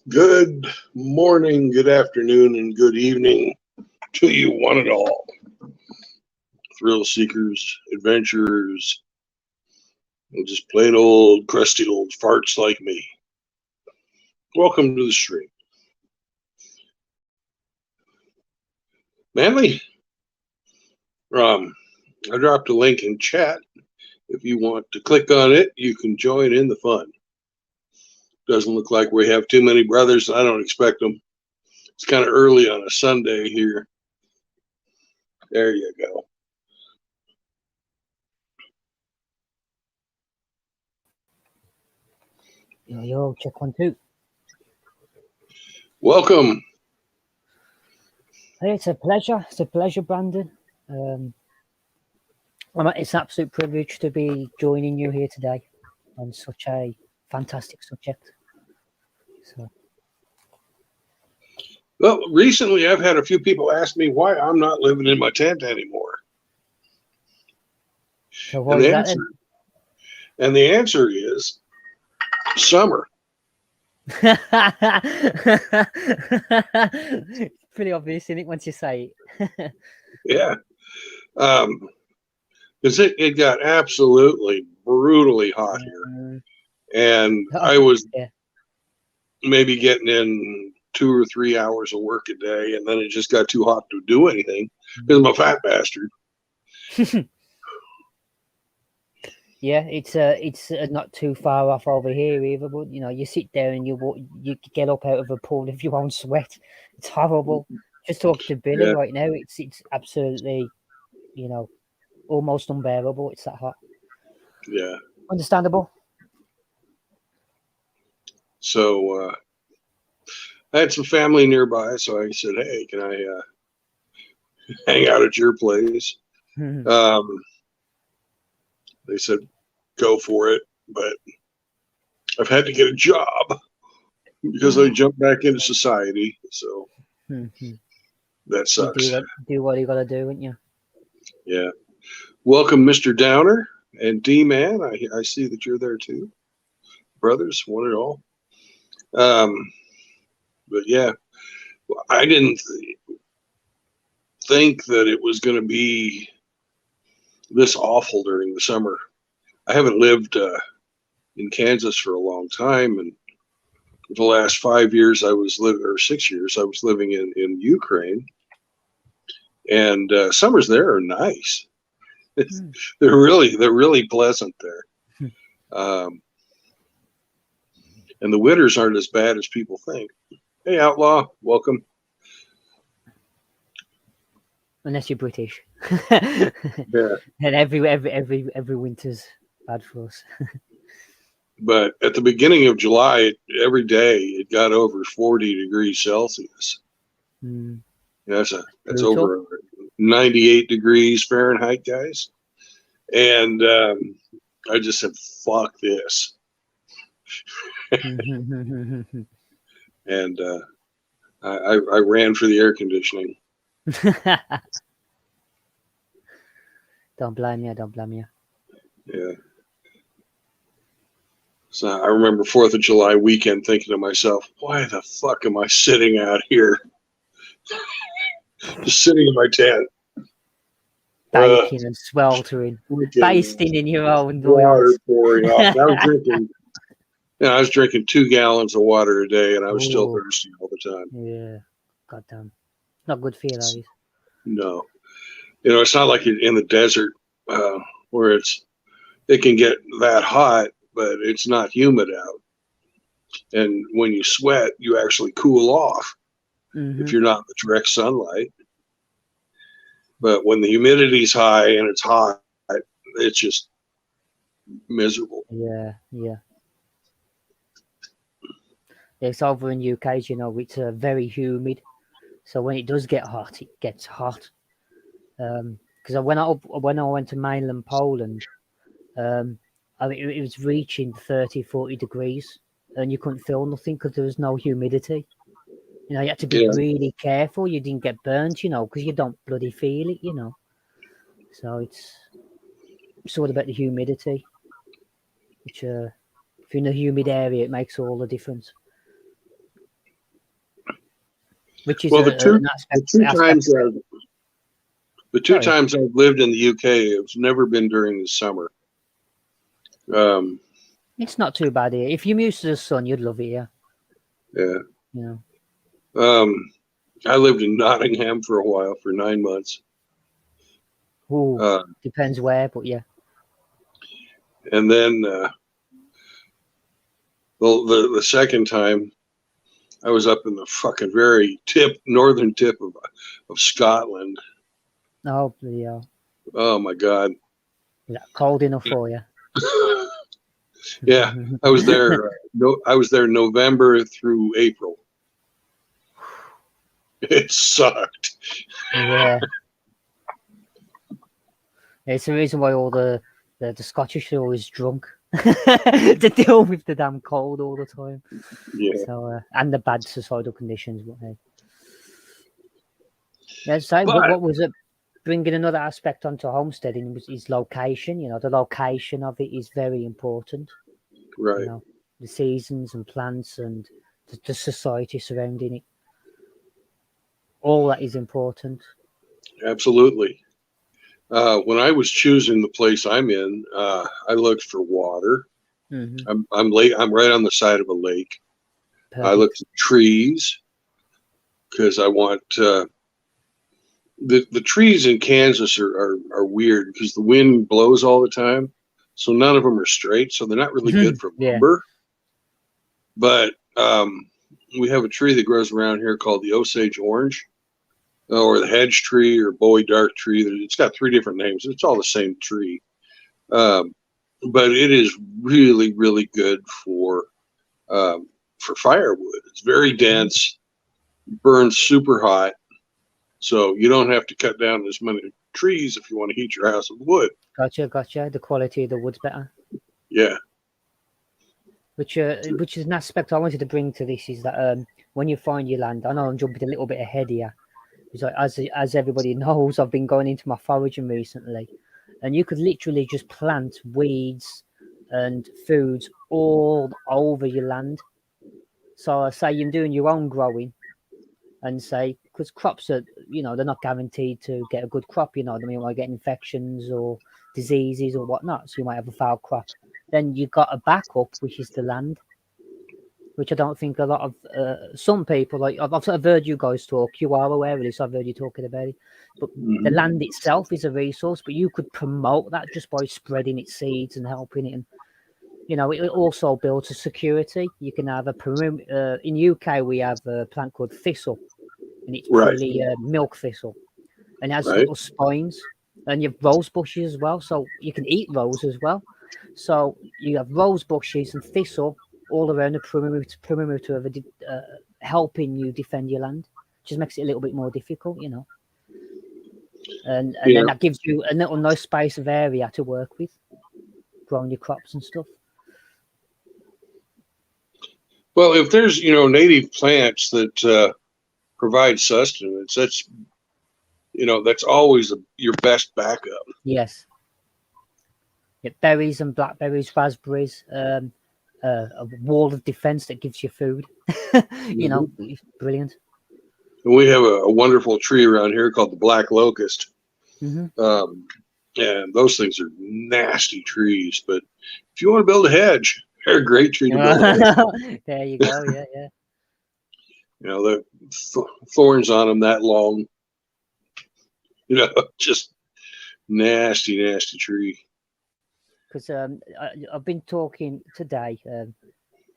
Good morning, good afternoon, and good evening to you, one and all. Thrill seekers, adventurers, and just plain old, crusty old farts like me. Welcome to the stream. Manly, I dropped a link in chat. If you want to click on it, you can join in the fun. Doesn't look like we have too many brothers. I don't expect them. It's kind of early on a Sunday here. There you go. Yo, check 1, 2. Welcome. Hey, it's a pleasure. It's a pleasure, Brandon. It's an absolute privilege to be joining you here today on such a fantastic subject. Well, recently I've had a few people ask me why I'm not living in my tent anymore. So what is that? And the answer is summer. Pretty obvious, isn't it, once you say it? Yeah. Because it got absolutely brutally hot here. And I was maybe getting in 2 or 3 hours of work a day, and then it just got too hot to do anything because I'm a fat bastard. Yeah, it's not too far off over here either. But you sit there and you get up out of a pool if you won't sweat. It's horrible. Just talk to Billy right now. It's absolutely, almost unbearable. It's that hot. Yeah. Understandable. So I had some family nearby, so I said, "Hey, can I hang out at your place?" They said, "Go for it," but I've had to get a job because I jumped back into society. So that sucks. Do what you gotta do, wouldn't you? Yeah. Welcome, Mr. Downer and D-Man. I see that you're there too. Brothers, one and all. But yeah, I didn't think that it was going to be this awful during the summer. I haven't lived in Kansas for a long time, and for the last 5 years I was living, or 6 years I was living in Ukraine, and summers there are nice. They're really pleasant there, and the winters aren't as bad as people think. Hey, Outlaw, welcome. Unless you're British. Yeah. And every winter's bad for us. But at the beginning of July, every day it got over 40 degrees Celsius. That's over 98 degrees Fahrenheit, guys. And I just said, "Fuck this," and I ran for the air conditioning. Don't blame you. Yeah. So I remember 4th of July weekend thinking to myself, why the fuck am I sitting out here? Just sitting in my tent. Baking and sweltering. Basting in your own water pouring off. I was drinking 2 gallons of water a day, and I was still thirsty all the time. Yeah. Goddamn. Not good for you, that is. No. It's not like you're in the desert where it can get that hot, but it's not humid out. And when you sweat, you actually cool off if you're not in the direct sunlight. But when the humidity's high and it's hot, it's just miserable. Yeah. It's over in UK, it's very humid. So when it does get hot, it gets hot. Because when I went to mainland Poland, it was reaching 30, 40 degrees, and you couldn't feel nothing because there was no humidity. You had to be really careful you didn't get burnt, because you don't bloody feel it, So it's all about the humidity, which if you're in a humid area, it makes all the difference. which is Well, an aspect. The two times I've lived in the UK, it's never been during the summer. It's not too bad here. If you're used to the sun, you'd love it here. Yeah. You know. I lived in Nottingham for a while, for 9 months. Ooh, depends where, but yeah. And then the second time, I was up in the fucking very northern tip of Scotland. Oh, bloody hell. Oh my God. Is that cold enough for you? Yeah, I was there. I was there November through April. It sucked. Yeah. It's the reason why all the Scottish are always drunk to deal with the damn cold all the time. Yeah. So and the bad societal conditions. But hey. Yeah. So what was it? Bringing another aspect onto homesteading is location. You know, the location of it is very important. Right. You know, the seasons and plants and the society surrounding it. All that is important. Absolutely. When I was choosing the place I'm in, I looked for water. Mm-hmm. I'm right on the side of a lake. Perfect. I looked at trees because I want the trees in Kansas are weird because the wind blows all the time, so none of them are straight. So they're not really good for lumber. But we have a tree that grows around here called the Osage orange, or the hedge tree, or Bowie dark tree. It's got 3 different names. It's all the same tree, but it is really, really good for firewood. It's very dense, burns super hot, so you don't have to cut down as many trees if you want to heat your house with wood. Gotcha. The quality of the wood's better. Yeah. Which is an aspect I wanted to bring to this is that when you find your land, I know I'm jumping a little bit ahead here. Like, as everybody knows, I've been going into my foraging recently, and you could literally just plant weeds and foods all over your land. So say you're doing your own growing, and say, because crops are, they're not guaranteed to get a good crop. You know what I mean? You might get infections or diseases or whatnot, so you might have a foul crop. Then you've got a backup, which is the land, which I don't think a lot of some people, like I've heard you guys talk, you are aware of this, I've heard you talking about it, but the land itself is a resource, but you could promote that just by spreading its seeds and helping it. And, it also builds a security. You can have a perimeter. In UK, we have a plant called thistle, and it's purely milk thistle, and it has little spines, and you have rose bushes as well, so you can eat rose as well. So you have rose bushes and thistle all around the perimeter of helping you defend your land. Just makes it a little bit more difficult, and then that gives you a little nice space of area to work with, growing your crops and stuff. Well, if there's native plants that provide sustenance, that's always your best backup. Yes. Yeah, berries and blackberries, raspberries, a wall of defense that gives you food. Brilliant. And we have a wonderful tree around here called the black locust. And those things are nasty trees, but if you want to build a hedge, they're a great tree to build a hedge. There you go. Yeah. The thorns on them that long. Just nasty tree. Because I've been talking today. In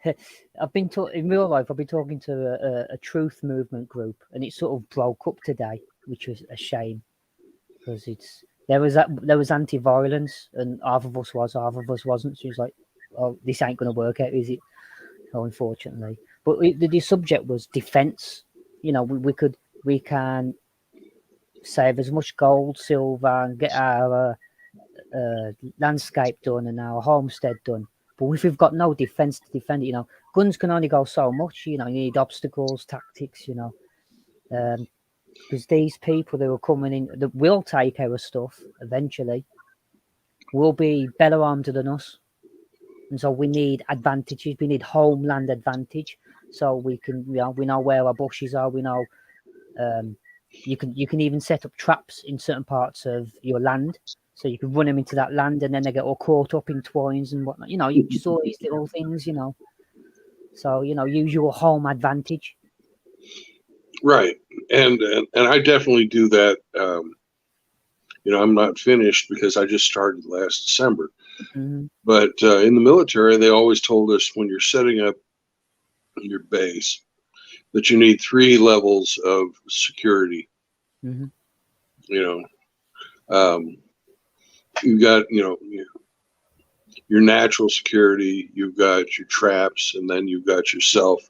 real life. I've been talking to a truth movement group, and it sort of broke up today, which was a shame, because there was anti-violence, and half of us wasn't. So it's like, oh, this ain't going to work out, is it? Oh, unfortunately. But the subject was defense. We can save as much gold, silver, and get our landscape done and our homestead done. But if we've got no defense to defend it, guns can only go so much. You need obstacles, tactics. Because these people that are coming in that will take our stuff eventually will be better armed than us. And so we need advantages. We need homeland advantage, so we can, we know where our bushes are. We know You can even set up traps in certain parts of your land, so you can run them into that land, and then they get all caught up in twines and whatnot. You just all these little things. So use your home advantage. Right, and I definitely do that. I'm not finished because I just started last December. Mm-hmm. But in the military, they always told us when you're setting up your base that you need 3 levels of security. Mm-hmm. You've got your natural security, you've got your traps, and then you've got yourself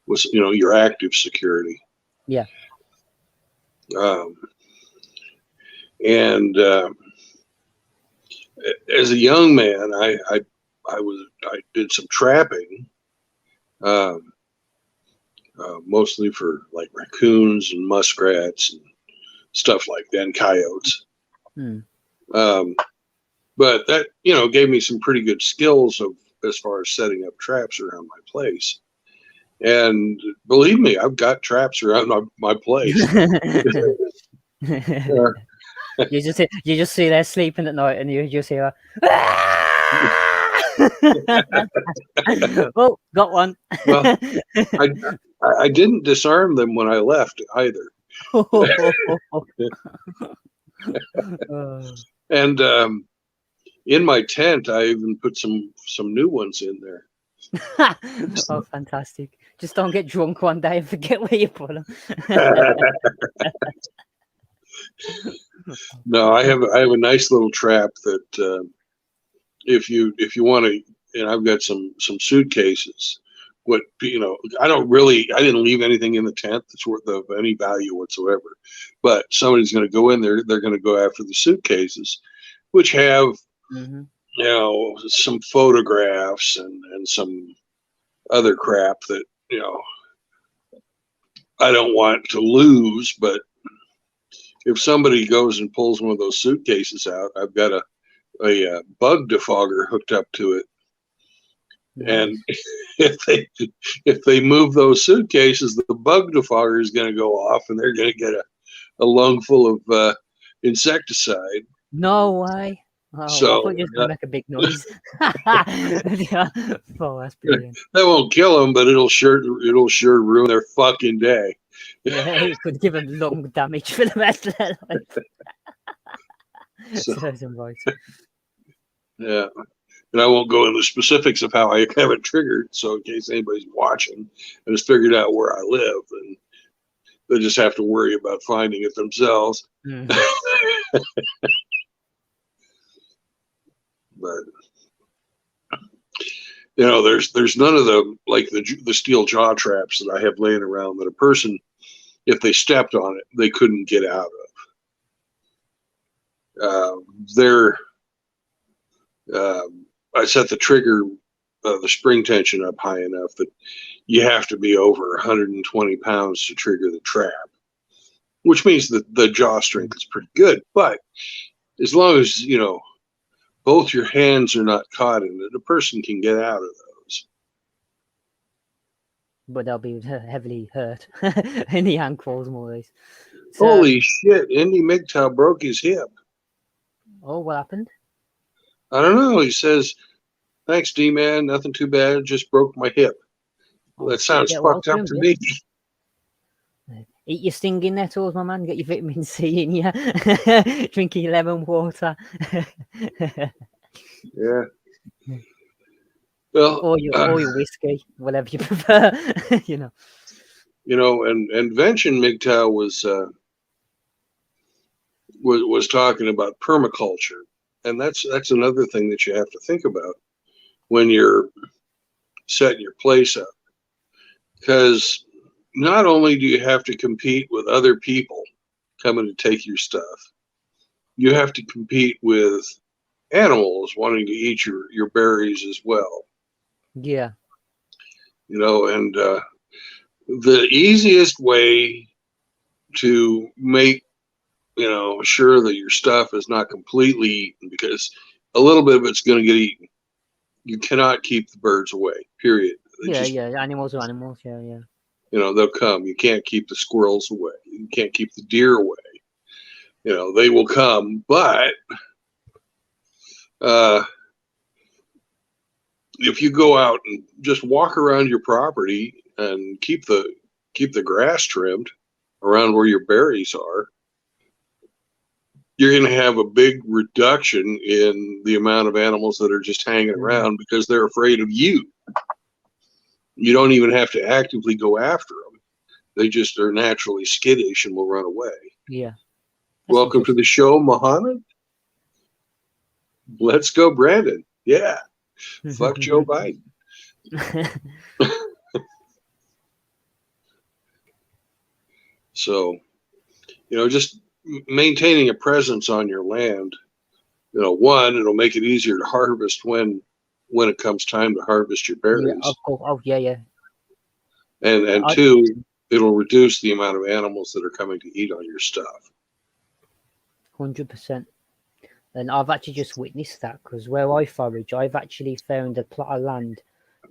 with your active security. Yeah. And as a young man, I did some trapping, mostly for like raccoons and muskrats and stuff like that, and coyotes. But that gave me some pretty good skills as far as setting up traps around my place. And believe me, I've got traps around my place. You just see they're sleeping at night, and you just hear, oh, got one. Well, I didn't disarm them when I left either. And in my tent, I even put some new ones in there. Oh, fantastic! Just don't get drunk one day and forget where you put them. No, I have a nice little trap that if you want to, and I've got some suitcases. I didn't leave anything in the tent that's worth of any value whatsoever. But somebody's going to go in there. They're going to go after the suitcases, which have some photographs and some other crap that I don't want to lose. But if somebody goes and pulls one of those suitcases out, I've got a bug defogger hooked up to it. Nice. And if they move those suitcases, the bug defogger is going to go off, and they're going to get a lung full of insecticide. No way! Oh, so I thought you were going to make a big noise. Oh, that's brilliant. That won't kill them, but it'll sure ruin their fucking day. Yeah, it could give them lung damage for the rest of their life. Yeah. And I won't go into specifics of how I have it triggered. So in case anybody's watching and has figured out where I live, then they just have to worry about finding it themselves. Mm-hmm. But there's none of the steel jaw traps that I have laying around that a person, if they stepped on it, they couldn't get out of. I set the trigger, the spring tension up high enough that you have to be over 120 pounds to trigger the trap, which means that the jaw strength is pretty good. But as long as, both your hands are not caught in it, a person can get out of those. But they'll be heavily hurt in the ankles, more or less. So, holy shit, Indy MGTOW broke his hip. Oh, what happened? I don't know. He says, "Thanks, D-Man. Nothing too bad. Just broke my hip." Well, that sounds fucked up to me. Eat your stinging nettles, my man. Get your vitamin C in you. Drink your lemon water. Yeah. Well, or your whiskey, whatever you prefer. And Vention MGTOW was talking about permaculture. And that's another thing that you have to think about when you're setting your place up. Because not only do you have to compete with other people coming to take your stuff, you have to compete with animals wanting to eat your berries as well. Yeah. And the easiest way to make sure that your stuff is not completely eaten, because a little bit of it's going to get eaten. You cannot keep the birds away, period. Yeah, animals are animals. Yeah. they'll come. You can't keep the squirrels away. You can't keep the deer away. They will come, but if you go out and just walk around your property and keep the grass trimmed around where your berries are, you're going to have a big reduction in the amount of animals that are just hanging around because they're afraid of you. You don't even have to actively go after them. They just are naturally skittish and will run away. Yeah. Welcome to the show, Muhammad. Let's go, Brandon. Yeah. Fuck Joe Biden. So, just maintaining a presence on your land, one, it'll make it easier to harvest when it comes time to harvest your berries. Yeah. And two, it'll reduce the amount of animals that are coming to eat on your stuff. 100%. And I've actually just witnessed that because where I forage, I've actually found a plot of land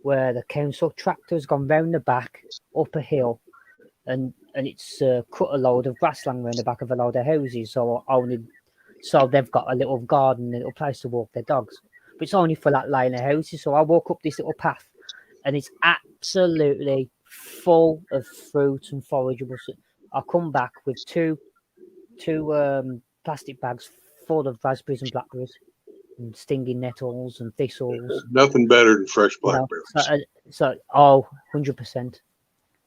where the council tractor's gone round the back, up a hill, and it's cut a load of grassland around the back of a load of houses. So they've got a little garden, a little place to walk their dogs. But it's only for that line of houses. So I walk up this little path, and it's absolutely full of fruit and forageables. I come back with two plastic bags full of raspberries and blackberries and stinging nettles and thistles. Nothing better than fresh blackberries. 100%.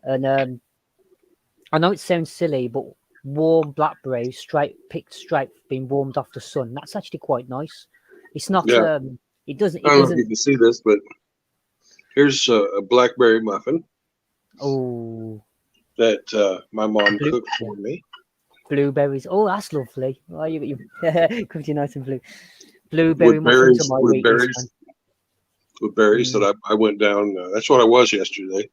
And I know it sounds silly, but warm blackberries, picked straight, being warmed off the sun. That's actually quite nice. It's not. Yeah. It doesn't. I don't know if you can see this, but here's a blackberry muffin. Oh. That my mom cooked for me. Blueberries. Oh, that's lovely. Oh, you cooked you nice and blue. Blueberry muffins are my weakness. With berries that I went down. That's what I was yesterday.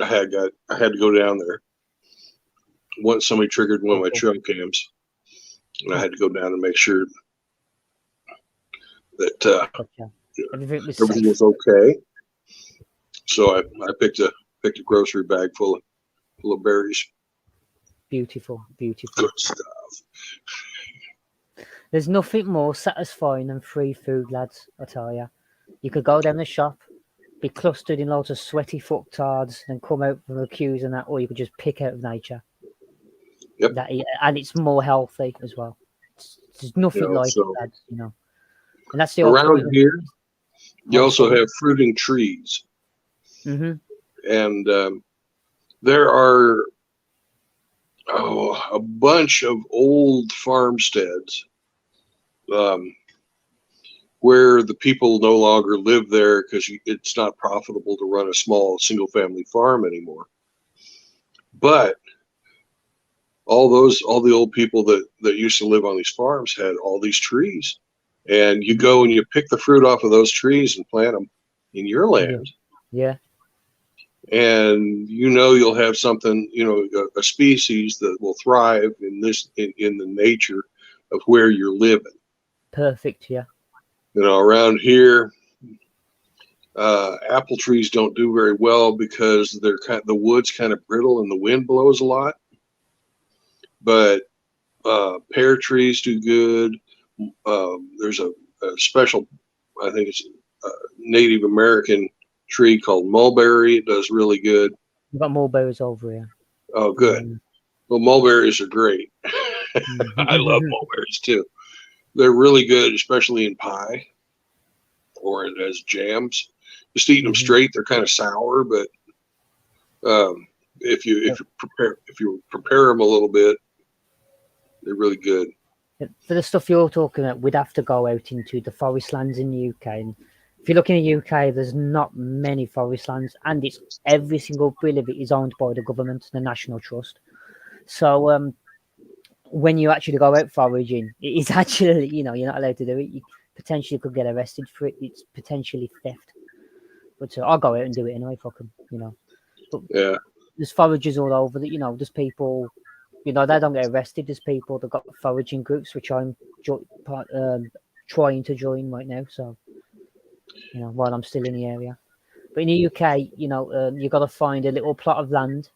I had to go down there. Once somebody triggered one of my trail cams, and I had to go down and make sure that everything was okay. So I picked a grocery bag full of berries. Beautiful. Good stuff. There's nothing more satisfying than free food, lads. I tell you, you could go down the shop, be clustered in loads of sweaty fucktards, and come out from the queues and that, or you could just pick out of nature. Yep. And it's more healthy as well. There's nothing like it, lads. And that's the around here. You also have fruiting trees, and there are a bunch of old farmsteads where the people no longer live there because it's not profitable to run a small single-family farm anymore. But all the old people that used to live on these farms had all these trees, and you go and you pick the fruit off of those trees and plant them in your land. Yeah. And you'll have something, a species that will thrive in the nature of where you're living. Perfect. Yeah. Around here, apple trees don't do very well because the wood's kind of brittle and the wind blows a lot. But pear trees do good. There's a special, I think it's a Native American tree called mulberry. It does really good. We've got mulberries over here. Oh, good. Well, mulberries are great. I love mulberries too. They're really good, especially in pie or as jams. Just eating them straight, they're kind of sour, but if you prepare them a little bit, they're really good. For the stuff you're talking about, we'd have to go out into the forest lands in the UK. And if you look in the UK, there's not many forest lands, and it's every single bit of it is owned by the government, the National Trust. So when you actually go out foraging, it is actually, you're not allowed to do it. You potentially could get arrested for it. It's potentially theft. But I'll go out and do it anyway, fuck them, But yeah. There's foragers all over that, there's people, they don't get arrested. There's people that got foraging groups, which I'm trying to join right now. So, while I'm still in the area. But in the UK, you got to find a little plot of land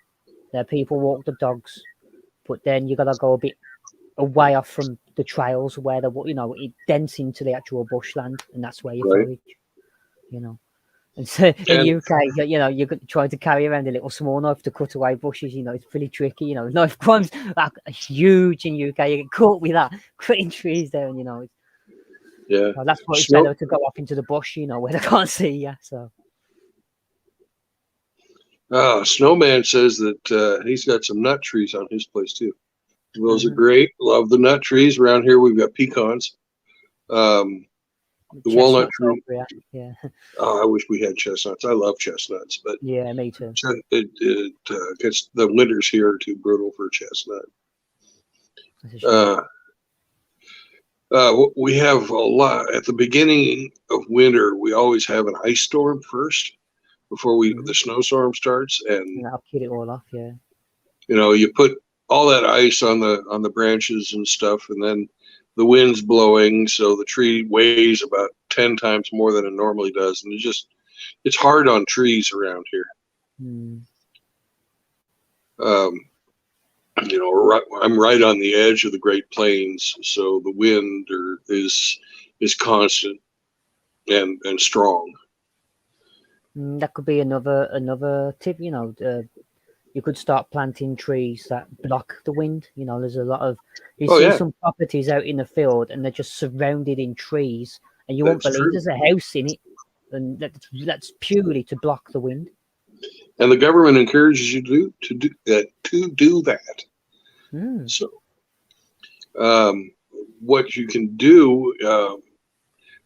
that people walk the dogs, but then you got to go a bit away off from the trails where it dents into the actual bushland, and that's where you Right. forage. And so in And UK, you're trying to carry around a little small knife to cut away bushes. It's pretty tricky. Knife crimes are huge in UK. You get caught with that, cutting trees down. yeah, So that's why it's snow. better to go off into the bush. Where they can't see you. So Snowman says that he's got some nut trees on his place too. Those are Mhm. great. Love the nut trees. Around here we've got pecans. The walnut chestnuts tree. over here. Yeah, Oh, I wish we had chestnuts. I love chestnuts, but yeah, me too. it gets the winters here are too brutal for chestnut. That's a shame. We have a lot at the beginning of winter. We always have an ice storm first before the snowstorm starts, and And that'll kill it all off. Yeah. you put all that ice on the branches and stuff, and then the wind's blowing, so the tree weighs about 10 times more than it normally does, and it's hard on trees around here. Mm. Um, I'm right on the edge of the Great Plains, so the wind is constant and strong. That could be another tip. You could start planting trees that block the wind. There's a lot of you Oh see yeah, some properties out in the field, and they're just surrounded in trees, and you won't that's believe true. there's a house in it, and that's purely to block the wind. And the government encourages you to do that. Mm. So, what you can do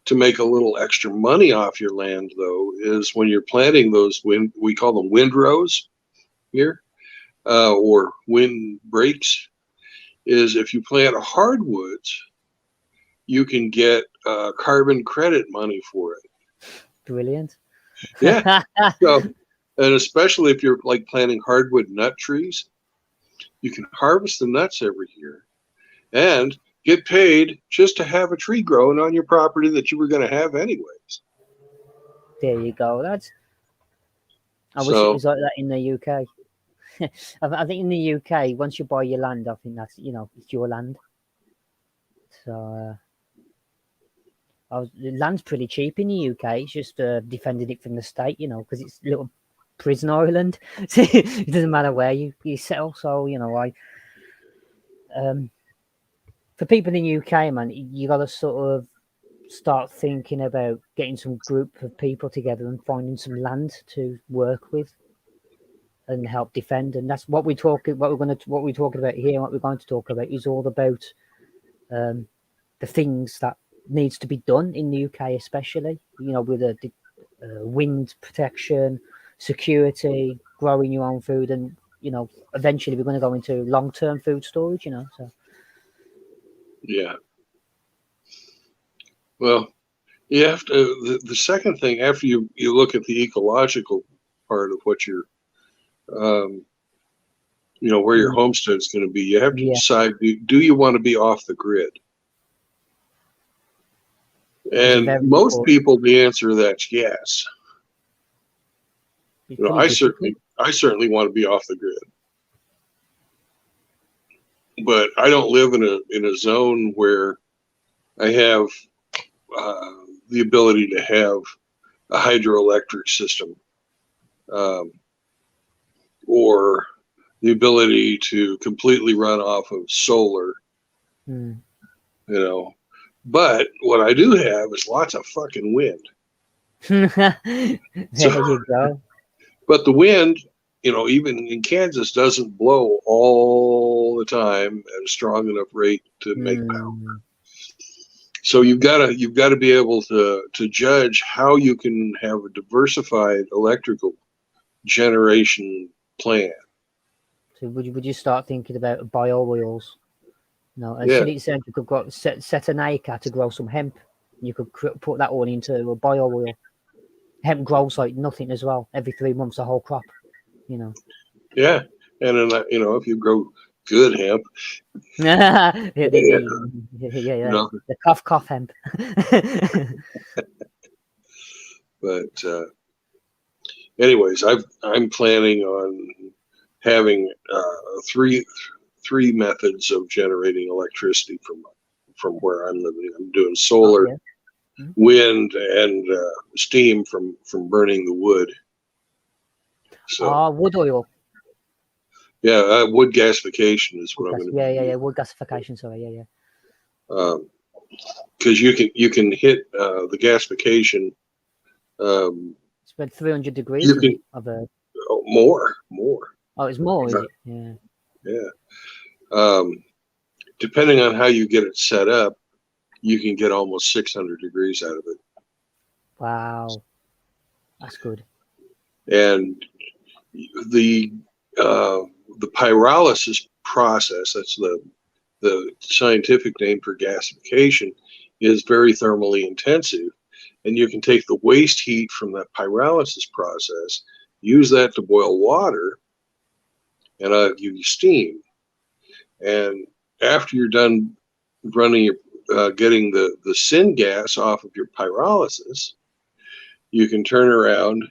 to make a little extra money off your land, though, is when you're planting those we call them windrows here, or wind breaks, is if you plant hardwoods, you can get carbon credit money for it. Brilliant. Yeah. So, and especially if you're like planting hardwood nut trees, you can harvest the nuts every year and get paid just to have a tree growing on your property that you were going to have anyways. There you go. I wish it So, was like that in the UK. I think in the UK, once you buy your land, I think that's it's your land. So the land's pretty cheap in the UK. It's just defending it from the state, because it's a little prison island. It doesn't matter where you settle. So for people in the UK, man, you got to sort of start thinking about getting some group of people together and finding some land to work with and help defend. And that's what we're talking about here, and what we're going to talk about is all about the things that needs to be done in the UK, especially with the wind protection, security, growing your own food, and eventually we're going to go into long-term food storage. So yeah. Well, you have to. The second thing after you look at the ecological part of what you're, where your homestead is going to be, you have to decide: do you want to be off the grid? And most people, the answer to that's yes. I certainly want to be off the grid, but I don't live in a zone where I have the ability to have a hydroelectric system, or the ability to completely run off of solar. But what I do have is lots of fucking wind. There you go. But the wind, even in Kansas, doesn't blow all the time at a strong enough rate to make power. So you've got to be able to judge how you can have a diversified electrical generation plan. So would you start thinking about bio oils? And Yeah. it said you could set an acre to grow some hemp. You could put that all into a bio oil. Hemp grows like nothing as well. Every 3 months, a whole crop. Yeah, and then if you grow good hemp. The cough hemp. But anyways, I'm planning on having three methods of generating electricity from where I'm living. I'm doing solar, Yeah. Mhm. wind, and steam from burning the wood. So Wood oil. yeah, wood gasification is what I'm going to Yeah, be yeah, yeah. using. Wood gasification. Sorry, yeah, yeah. Because you can hit the gasification. It's been 300 degrees, You isn't can it? Of a more. Oh, it's more, is it? Yeah. Yeah. Depending on how you get it set up, you can get almost 600 degrees out of it. Wow, that's good. And the the pyrolysis process, that's the scientific name for gasification, is very thermally intensive. And you can take the waste heat from that pyrolysis process, use that to boil water, and give you steam. And after you're done running your getting the syngas off of your pyrolysis, you can turn around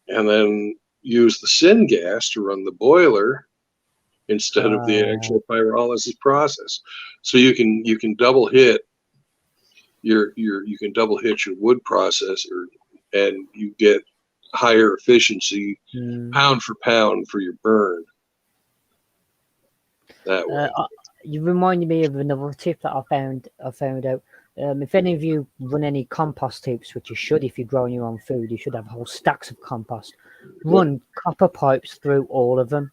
and then use the syngas to run the boiler instead of the Wow. actual pyrolysis process. So you can double hit you can double hit your wood processor, and you get higher efficiency Mm. pound for pound for your burn that way. You reminded me of another tip that I found out. If any of you run any compost heaps, which you should if you're growing your own food, you should have whole stacks of compost. Run copper pipes through all of them,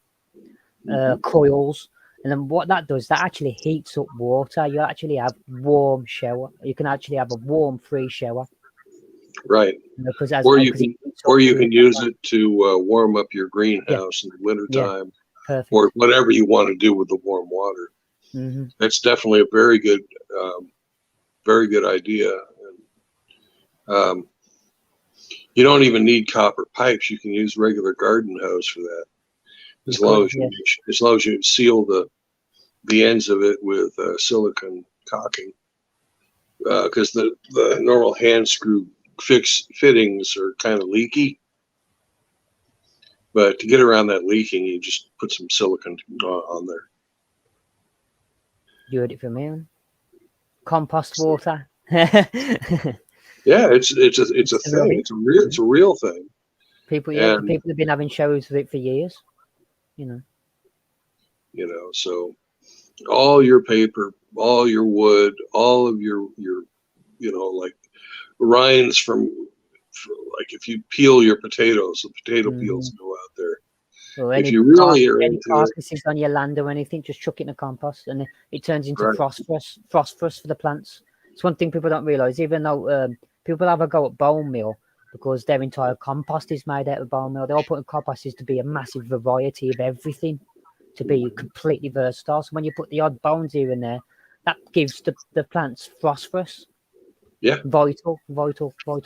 coils, and then what that does, that actually heats up water. You actually have warm shower. You can actually have a warm free shower. Right. Because Or you because it can heats up through. use it to warm up your Yeah, greenhouse in the yeah, wintertime, or perfect. whatever you want to do with the warm water. Hmm. That's definitely a very good idea. Um, you don't even need copper pipes. You can use regular garden hose for that, You could, yeah. as long as you seal the ends of it with silicone caulking, because the normal hand screw fittings are kind of leaky. But to get around that leaking, you just put some silicone on there. You heard it from me. Compost water. Yeah, it's a It's a real thing. thing. It's a real thing. People, yeah, And people have been having showers with it for years. You know. so all your paper, all your wood, all of your like rinds like if you peel your potatoes, the potato peels go out there. Or If you really are any into it, carcasses on your land or anything, just chuck it in the compost, and it turns into right? phosphorus for the plants. It's one thing people don't realise. Even though people have a go at bone meal because their entire compost is made out of bone meal, they're all putting compost to be a massive variety of everything, to be completely versatile. So when you put the odd bones here and there, that gives the plants phosphorus. Yeah. Vital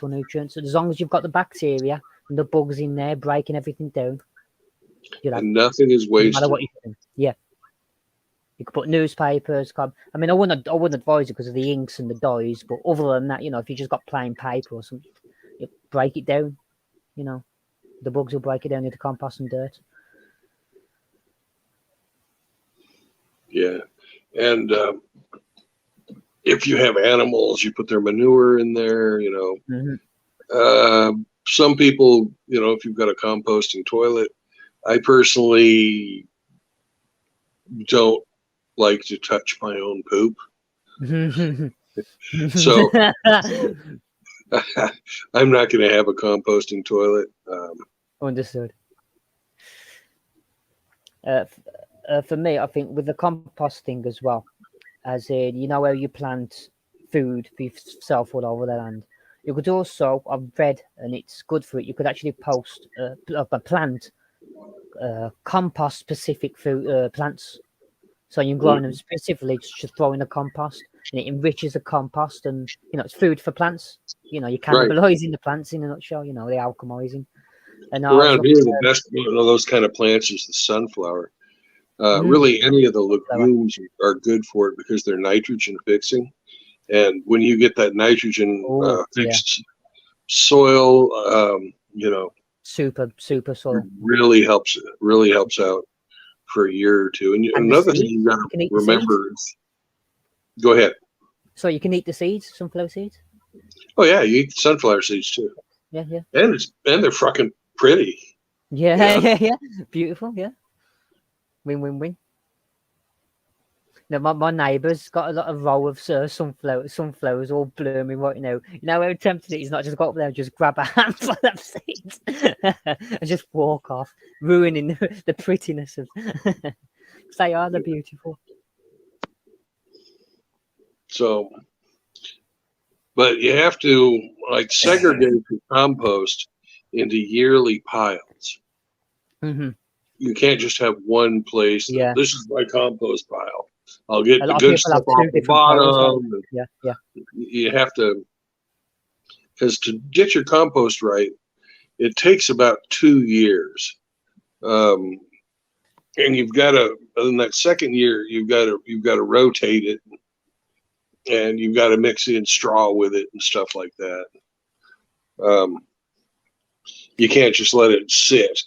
nutrients. As long as you've got the bacteria and the bugs in there breaking everything down, you'll have, And nothing is no matter wasted. what you do. Yeah. You could put newspapers. I mean, I wouldn't advise it because of the inks and the dyes. But other than that, if you just got plain paper or something, you break it down. The bugs will break it down into compost and dirt. Yeah, and if you have animals, you put their manure in there. Some people, if you've got a composting toilet, I personally don't like to touch my own poop. So I'm not going to have a composting toilet. Understood. For me, I think with the composting as well, as in, where you plant food for yourself all over the land. You could also, I've read, and it's good for it, you could actually post a plant compost specific food plants. So you're growing them specifically just throw in the compost, and it enriches the compost, and it's food for plants. You're cannibalizing the plants in a nutshell. They're alchemizing. And Around here, the best one of those kind of plants is the sunflower. Really, any of the legumes are good for it because they're nitrogen fixing. And when you get that nitrogen fixed soil, super It soil. really helps out for a year or two. And And the another thing seeds, you got you can to eat the seeds. remember is, go ahead. So you can eat the seeds, sunflower seeds. Oh yeah, you eat sunflower seeds too, Yeah, yeah, and they're fucking pretty. yeah, You know? yeah. Beautiful, yeah. Win, win, win. No, my neighbour's got a lot of row of sunflowers all blooming right now. You know how tempting it is not just go up there and just grab a handful of seeds and just walk off, ruining the prettiness of. They are, they're beautiful. So, but you have to like segregate your compost into yearly piles. Mm-hmm. You can't just have one place that Yeah. this is my compost pile. I'll get A the lot of good people have stuff off two the different piles. bottom. Yeah, yeah. You have to, because to get your compost right, it takes about 2 years. And you've got to, in that second year, you've got to rotate it, and you've got to mix in straw with it and stuff like that. You can't just let it sit.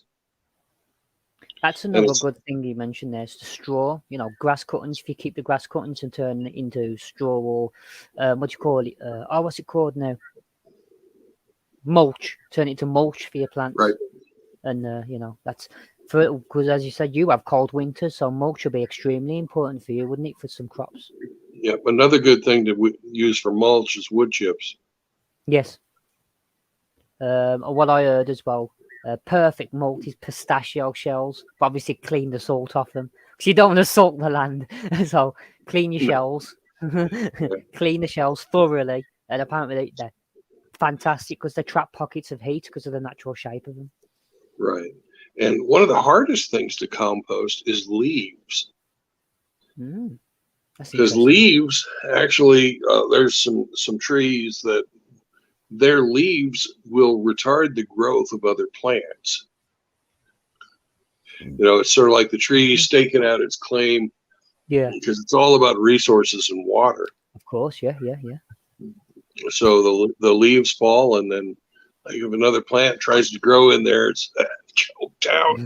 That's another good thing you mentioned there. Is the straw. You know, grass cuttings. If you keep the grass cuttings and turn it into straw, or what do you call it? What's it called now? Mulch. Turn it into mulch for your plants. Right. And you know, that's for, because as you said, you have cold winters, so mulch will be extremely important for you, wouldn't it, for some crops? Yep. Another good thing to use for mulch is wood chips. Yes. What I heard as well, perfect mulch is pistachio shells, but obviously clean the salt off them because you don't want to salt the land. So clean your shells, clean the shells thoroughly, and apparently they're fantastic because they trap pockets of heat because of the natural shape of them. Right. And one of the hardest things to compost is leaves. Because leaves, actually, there's some trees that their leaves will retard the growth of other plants. You know, it's sort of like the tree staking out its claim. Yeah. Because it's all about resources and water. Of course, yeah. So the leaves fall, and then like if another plant tries to grow in there, it's choked out.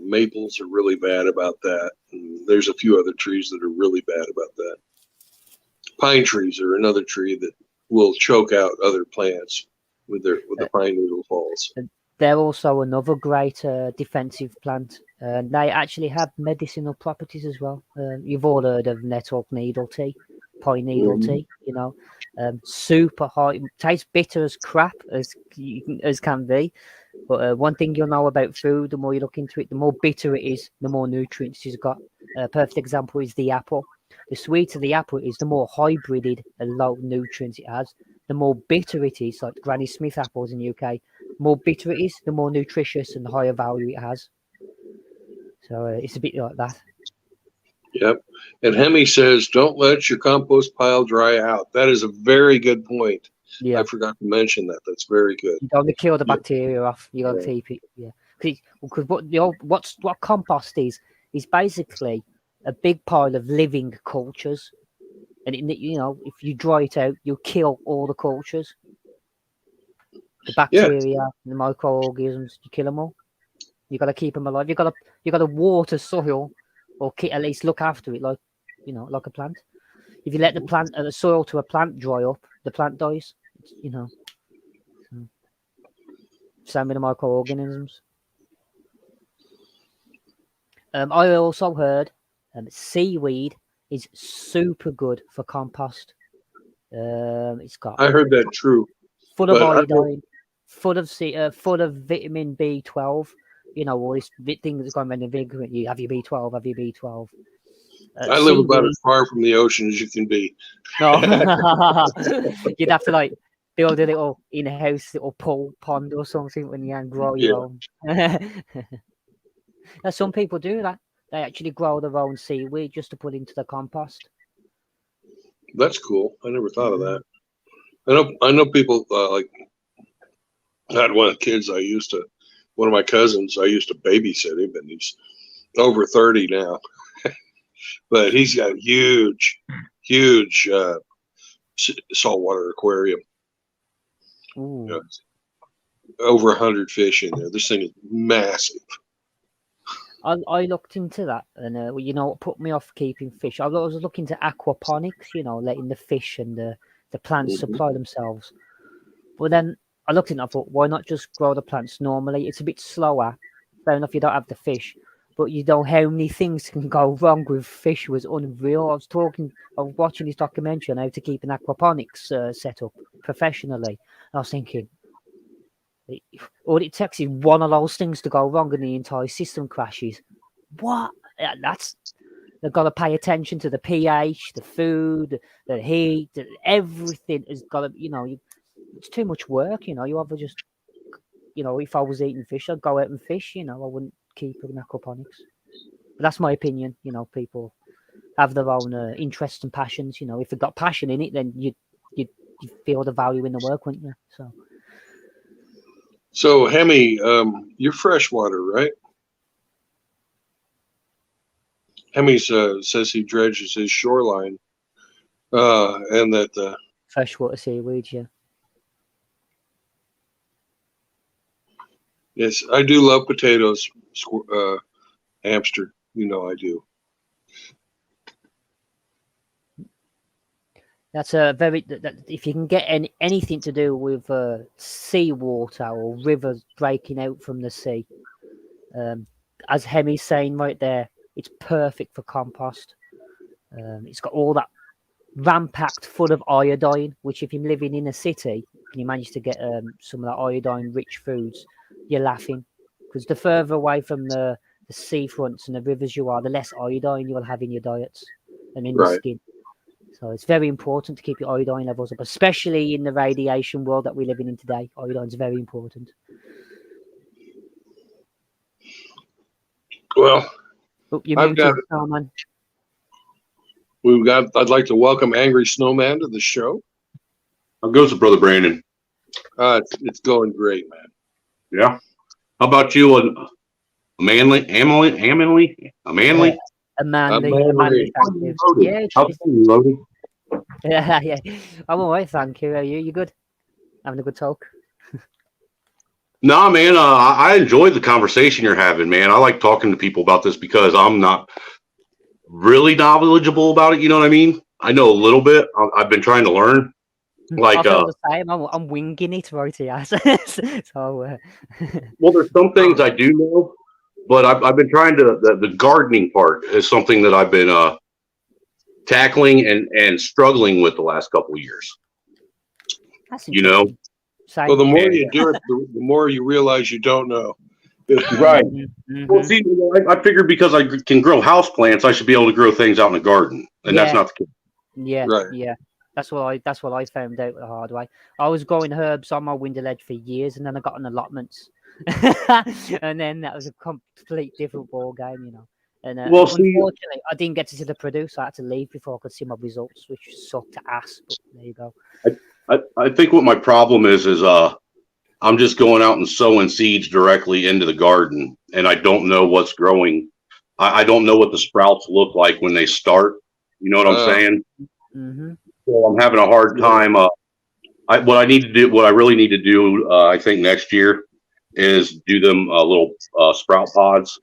Maples are really bad about that. And there's a few other trees that are really bad about that. Pine trees are another tree that will choke out other plants with the pine needle falls. They're also another great defensive plant. They actually have medicinal properties as well. You've all heard of nettle needle tea, pine needle tea. You know, super high, tastes bitter as crap as can be. But one thing you'll know about food, the more you look into it, the more bitter it is, the more nutrients it's got. A perfect example is the apple. The sweeter the apple is, the more hybrided and low nutrients it has. The more bitter it is, like Granny Smith apples in the UK, more bitter it is, the more nutritious and the higher value it has. So it's a bit like that. Yep. And Hemi says, don't let your compost pile dry out. That is a very good point. Yeah. I forgot to mention that. That's very good. You don't want to kill the bacteria off. You got to keep it. Yeah. Because what compost is basically a big pile of living cultures. And you know, if you dry it out, you kill all the cultures. The bacteria, the microorganisms, you kill them all. You got to keep them alive. You got to water soil, or at least look after it, like like a plant. If you let the soil to a plant dry up, the plant dies. You know. Same with the microorganisms. I also heard seaweed is super good for compost. It's got. I heard that true. Full of iodine, full of vitamin B12. You know, all this thing that's going around the vigor. You have your B12, have your B12. I live about as far from the ocean as you can be. No, you'd have to build a little in-house little pool pond or something when you can grow your own. Now, some people do that. They actually grow their own seaweed just to put into the compost. That's cool. I never thought of that. I know people I had one of the kids one of my cousins, I used to babysit him, and he's over 30 now. But he's got huge saltwater aquarium. Ooh. You know, over 100 fish in there. This thing is massive. I looked into that, and you know what put me off keeping fish? I was looking to aquaponics, you know, letting the fish and the plants supply themselves. But then I looked into it, I thought, why not just grow the plants normally? It's a bit slower. Fair enough, you don't have the fish, but you know how many things can go wrong with fish was unreal. I was watching this documentary on how to keep an aquaponics set up professionally. And I was thinking, all it takes is one of those things to go wrong and the entire system crashes. What? They've got to pay attention to the pH, the food, the heat, everything has got to, you know, it's too much work, you know. You ever just, you know, if I was eating fish, I'd go out and fish, you know. I wouldn't keep an aquaponics. But that's my opinion, you know. People have their own interests and passions, you know. If they've got passion in it, then you feel the value in the work, wouldn't you? So Hemi, you're freshwater, right? Hemi says he dredges his shoreline, and that the freshwater seaweed, yeah. Yes, I do love potatoes, hamster. You know I do. That's a very. If you can get anything to do with seawater or rivers breaking out from the sea, as Hemi's saying right there, it's perfect for compost. It's got all that rampacked full of iodine, which if you're living in a city and you manage to get some of that iodine-rich foods, you're laughing, because the further away from the seafronts and the rivers you are, the less iodine you'll have in your diets and in the skin. So it's very important to keep your iodine levels up, especially in the radiation world that we're living in today. Iodine is very important. Well, I'd like to welcome Angry Snowman to the show. How goes it, Brother Brandon? It's going great, man. Yeah. How about you, Amanly? Yeah, how's you, Loaded? Yeah. I'm all right, thank you. Are you? You good? Having a good talk? No, man. I enjoy the conversation you're having, man. I like talking to people about this because I'm not really knowledgeable about it. You know what I mean? I know a little bit. I've been trying to learn. Like, I feel the same. I'm winging it right here. So, well, there's some things I do know, but I've been trying to. The gardening part is something that I've been tackling and struggling with the last couple of years. You know. Well, the more you do it, the more you realize you don't know. Right. Mm-hmm. Well, see, I figured because I can grow house plants, I should be able to grow things out in the garden, and that's not the case. Yeah, right. Yeah. That's what I found out the hard way. I was growing herbs on my window ledge for years, and then I got an allotments, and then that was a complete different ball game, you know. And unfortunately, I didn't get to see the produce. I had to leave before I could see my results, which sucked ass. But there you go. I think what my problem is I'm just going out and sowing seeds directly into the garden, and I don't know what's growing. I don't know what the sprouts look like when they start. You know what I'm saying? Mm-hmm. So I'm having a hard time. What I really need to do, I think next year, is do them little sprout pods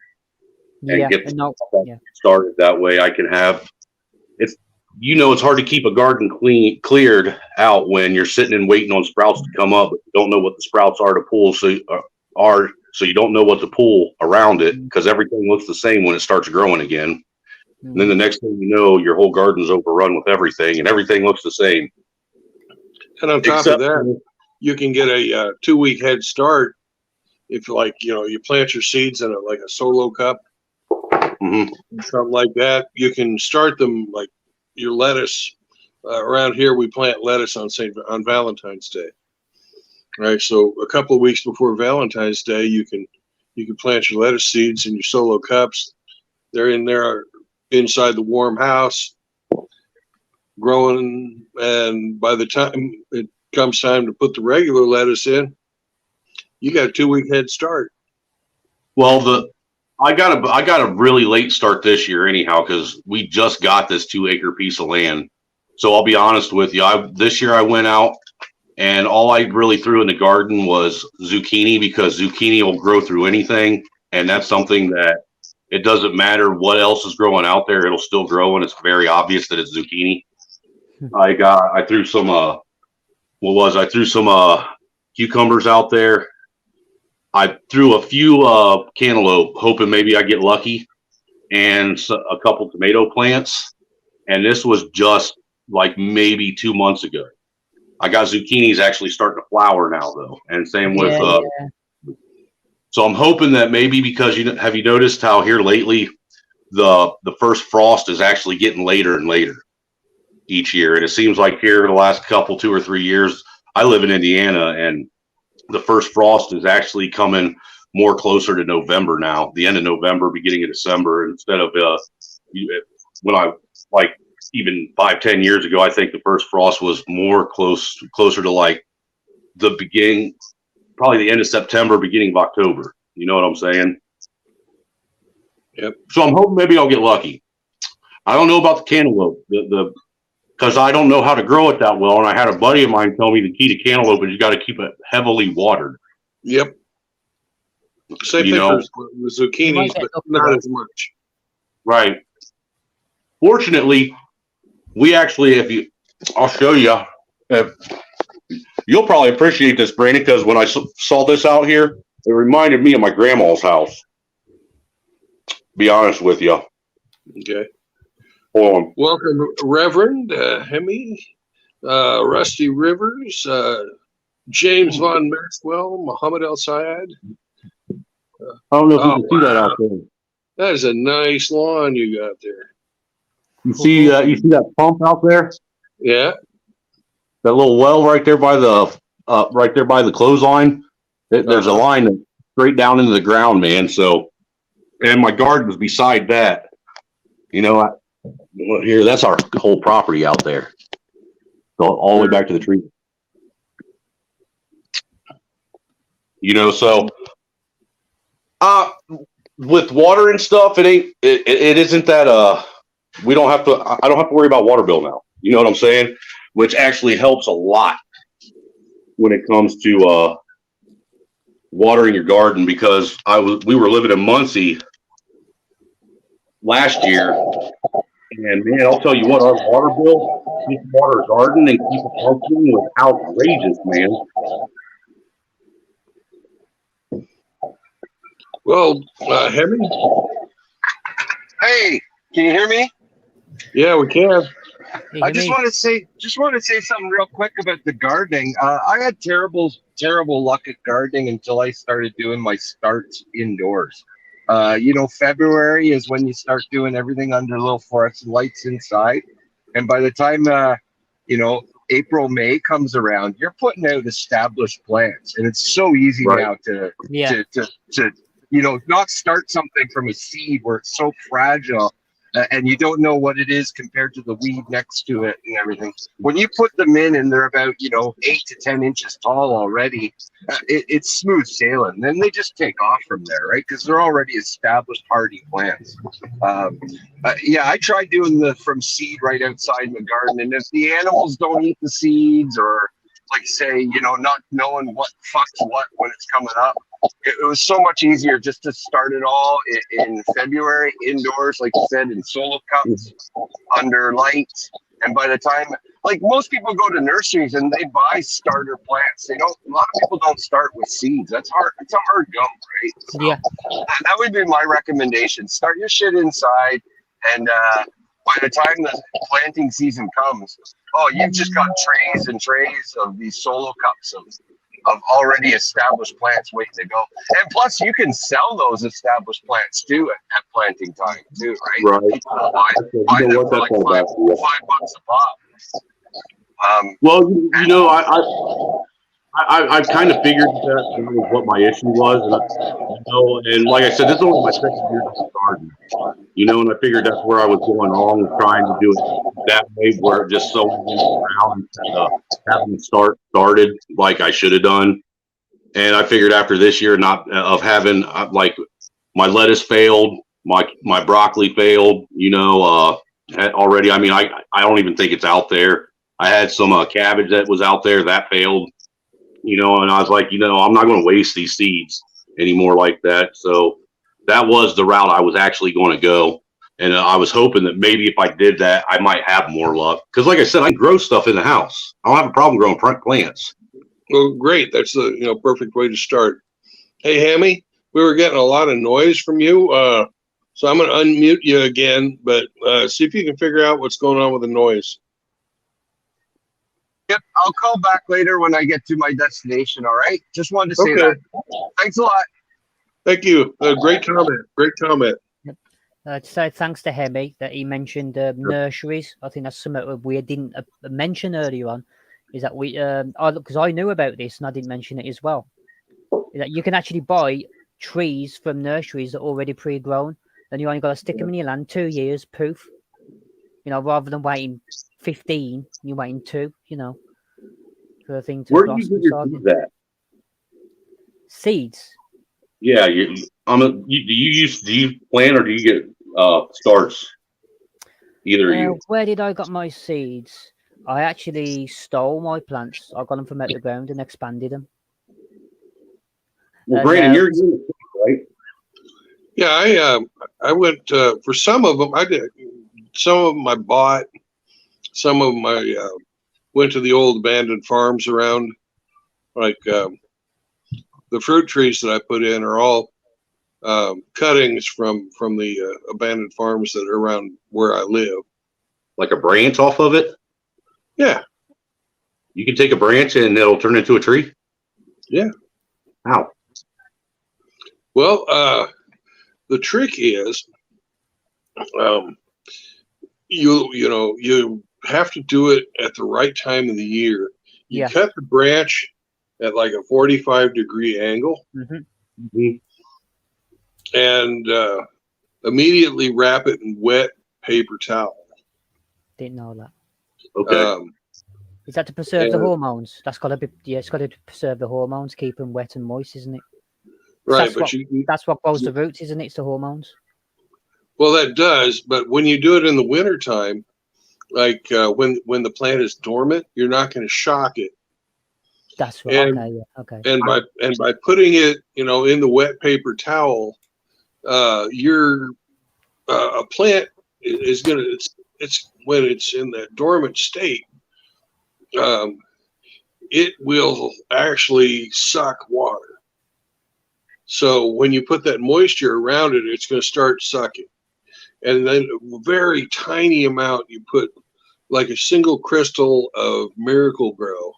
and get started. That way, I can have. It's hard to keep a garden cleared out when you're sitting and waiting on sprouts to come up, but you don't know what the sprouts are to pull. So you don't know what to pull around it because everything looks the same when it starts growing again. And then the next thing you know, your whole garden's overrun with everything, and everything looks the same. And on top of that, you can get a 2-week head start if, like, you plant your seeds in a solo cup, something like that. You can start them like your lettuce. Around here, we plant lettuce on Valentine's Day. Right, so a couple of weeks before Valentine's Day, you can plant your lettuce seeds in your solo cups. They're in there inside the warm house, growing, and by the time it comes time to put the regular lettuce in, you got a 2-week head start. Well, I got a really late start this year anyhow, because we just got this 2-acre piece of land, So I'll be honest with you. This year I went out and all I really threw in the garden was zucchini, because zucchini will grow through anything. And that's something that it doesn't matter what else is growing out there. It'll still grow. And it's very obvious that it's zucchini. I threw some, I threw some cucumbers out there. I threw a few cantaloupe, hoping maybe I get lucky, and a couple tomato plants. And this was just like maybe 2 months ago. I got zucchinis actually starting to flower now, though, and same with. So I'm hoping that maybe, because have you noticed how here lately the first frost is actually getting later and later each year, and it seems like here the last couple 2 or 3 years. I live in Indiana, and the first frost is actually coming more closer to November now, the end of November, beginning of December, instead of when I like even 5-10 years ago, I think the first frost was more closer to like the beginning, probably the end of September, beginning of October. You know what I'm saying? Yep. So I'm hoping maybe I'll get lucky. I don't know about the cantaloupe, because I don't know how to grow it that well. And I had a buddy of mine tell me the key to cantaloupe is you got to keep it heavily watered. Yep. Same thing for zucchinis, but not as much. Right. Fortunately, we actually, I'll show you. You'll probably appreciate this, Brandon, because when I saw this out here, it reminded me of my grandma's house. Be honest with you. Okay. Hold on. Welcome, Reverend Hemi, Rusty Rivers, James Von Maxwell, Muhammad El Sayed. I don't know if you can see that out there. That is a nice lawn you got there. You see that pump out there? Yeah. That little well right there by the clothesline. There's a line that's straight down into the ground, man. So, and my garden's beside that. You know, here, that's our whole property out there. So all the way back to the tree. You know, so with water and stuff, it isn't that we don't have to. I don't have to worry about water bill now. You know what I'm saying? Which actually helps a lot when it comes to watering your garden, because we were living in Muncie last year, and man, I'll tell you what, our water bill, keep water garden and keep it functioning, was outrageous, man. Well, Hemi? Hey, can you hear me? Yeah, we can. I just want to say something real quick about the gardening. I had terrible luck at gardening until I started doing my starts indoors. February is when you start doing everything under little fluorescent lights inside, and by the time April, May comes around, you're putting out established plants, and it's so easy now to not start something from a seed where it's so fragile. And you don't know what it is compared to the weed next to it and everything. When you put them in and they're about 8 to 10 inches tall already, it's smooth sailing. Then they just take off from there, right? Because they're already established hardy plants. I tried doing from seed right outside my garden, and if the animals don't eat the seeds, or like say, not knowing what fucks what when it's coming up, it was so much easier just to start it all in February indoors, like you said, in solo cups under lights. And by the time, like most people go to nurseries and they buy starter plants, a lot of people don't start with seeds. That's hard. It's a hard go, right? So that would be my recommendation. Start your shit inside, and by the time the planting season comes, you've just got trays and trays of these solo cups of already established plants waiting to go. And plus, you can sell those established plants too at planting time too, right? Right. People buy them for like $5 a pop. I kind of figured that was what my issue was, and like I said, this is only my second year in the garden, and I figured that's where I was going wrong, with trying to do it that way, where it just so around instead of having it started like I should have done. And I figured after this year, not of having like my lettuce failed, my broccoli failed, already. I mean, I don't even think it's out there. I had some cabbage that was out there that failed, and I was like, I'm not going to waste these seeds anymore like that. So that was the route I was actually going to go. And I was hoping that maybe if I did that, I might have more luck. Because like I said, I can grow stuff in the house. I don't have a problem growing plants. Well, great. That's the perfect way to start. Hey, Hammy, we were getting a lot of noise from you. So I'm going to unmute you again, but see if you can figure out what's going on with the noise. Yep, I'll call back later when I get to my destination, all right? Just wanted to say that. Thanks a lot. Thank you. Great comment. Great comment. To say thanks to Hemi that he mentioned nurseries. I think that's something we didn't mention earlier on, is that because I knew about this and I didn't mention it as well, is that you can actually buy trees from nurseries that are already pre-grown, and you only got to stick them in your land 2 years, poof. Rather than waiting 15, you're waiting 2, for a thing to Where do you get your seeds at? Seeds? Yeah, do you plant or do you get starts? Either you. Where did I got my seeds? I actually stole my plants. I got them from out the ground and expanded them. Well, Brandon, you're right? Yeah, I went for some of them. I did. Some of them I bought. Some of them I went to the old abandoned farms around. Like the fruit trees that I put in are all cuttings from the abandoned farms that are around where I live. Like a branch off of it? Yeah. You can take a branch and it'll turn into a tree? Yeah. How? Well, the trick is you have to do it at the right time of the year. You cut the branch at like a 45-degree angle. Mm-hmm. And immediately wrap it in wet paper towel. Didn't know that. Okay. Is that to preserve the hormones? That's got to be. Yeah, it's got to preserve the hormones, keep them wet and moist, isn't it? Right, that's what grows the roots, isn't it? It's the hormones. Well, that does, but when you do it in the wintertime, like when the plant is dormant, you're not going to shock it. That's right. Okay. And by putting it, in the wet paper towel, your a plant is gonna. It's when it's in that dormant state, it will actually suck water. So when you put that moisture around it, it's going to start sucking. And then a very tiny amount you put, like a single crystal of Miracle Grow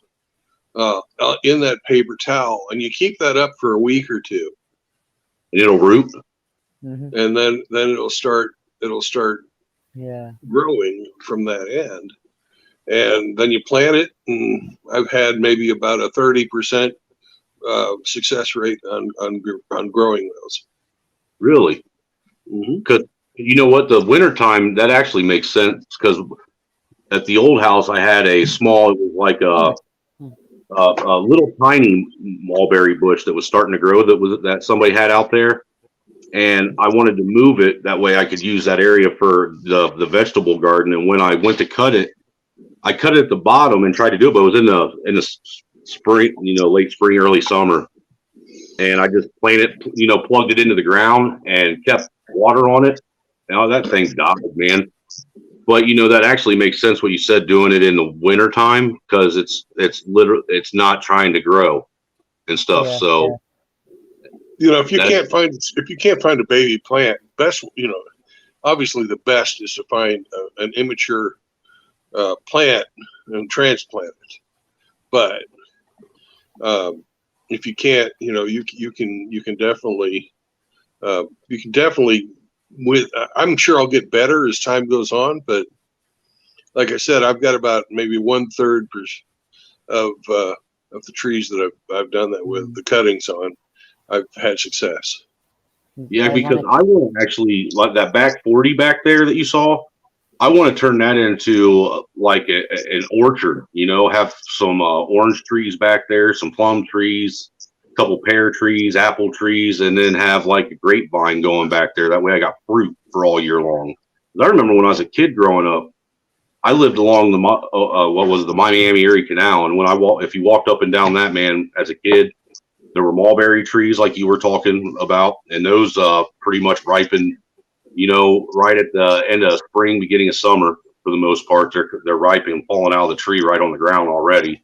in that paper towel, and you keep that up for a week or two. And it'll root. Mm-hmm. And then it'll start growing from that end. And then you plant it, and I've had maybe about a 30% success rate on growing those. Really? Because you know what, the wintertime, that actually makes sense, because at the old house I had a small, it was like a little tiny mulberry bush that was starting to grow that somebody had out there, and I wanted to move it that way I could use that area for the vegetable garden. And when I went to cut it, I cut it at the bottom and tried to do it, but it was in the spring, late spring, early summer, and I just planted, plugged it into the ground and kept water on it. Now that thing's died, man. But that actually makes sense what you said, doing it in the winter time, because it's not trying to grow and stuff. If you can't find a baby plant, best, obviously the best is to find an immature plant and transplant it. But if you can't, you can definitely I'm sure I'll get better as time goes on, but like I said, I've got about maybe 1/3 of the trees that I've done that with, the cuttings on, I've had success. Yeah, because I want to actually, like that back 40 back there that you saw, I want to turn that into like an orchard, have some orange trees back there, some plum trees, a couple pear trees, apple trees, and then have like a grapevine going back there. That way I got fruit for all year long. I remember when I was a kid growing up, I lived along the Miami-Erie Canal, and if you walked up and down that, man, as a kid, there were mulberry trees like you were talking about, and those pretty much ripened, right at the end of spring, beginning of summer. For the most part, they're ripening, falling out of the tree right on the ground already.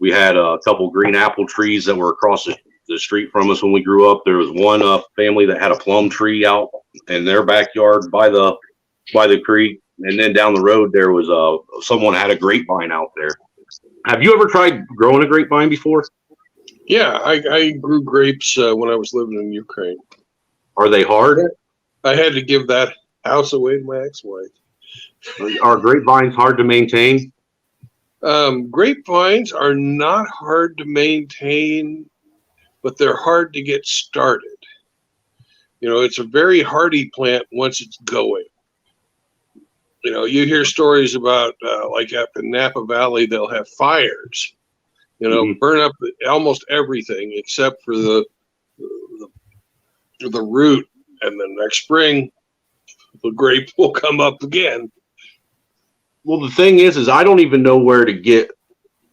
We had a couple green apple trees that were across the street from us when we grew up. There was one family that had a plum tree out in their backyard by the creek, and then down the road there was someone had a grapevine out there. Have you ever tried growing a grapevine before? Yeah, I grew grapes when I was living in Ukraine. Are they hard? I had to give that house away to my ex-wife. Are grapevines hard to maintain? Grapevines are not hard to maintain, but they're hard to get started. It's a very hardy plant once it's going. You hear stories about like up in Napa Valley, they'll have fires, burn up almost everything except for the root. And then next spring, the grape will come up again. Well, the thing is I don't even know where to get.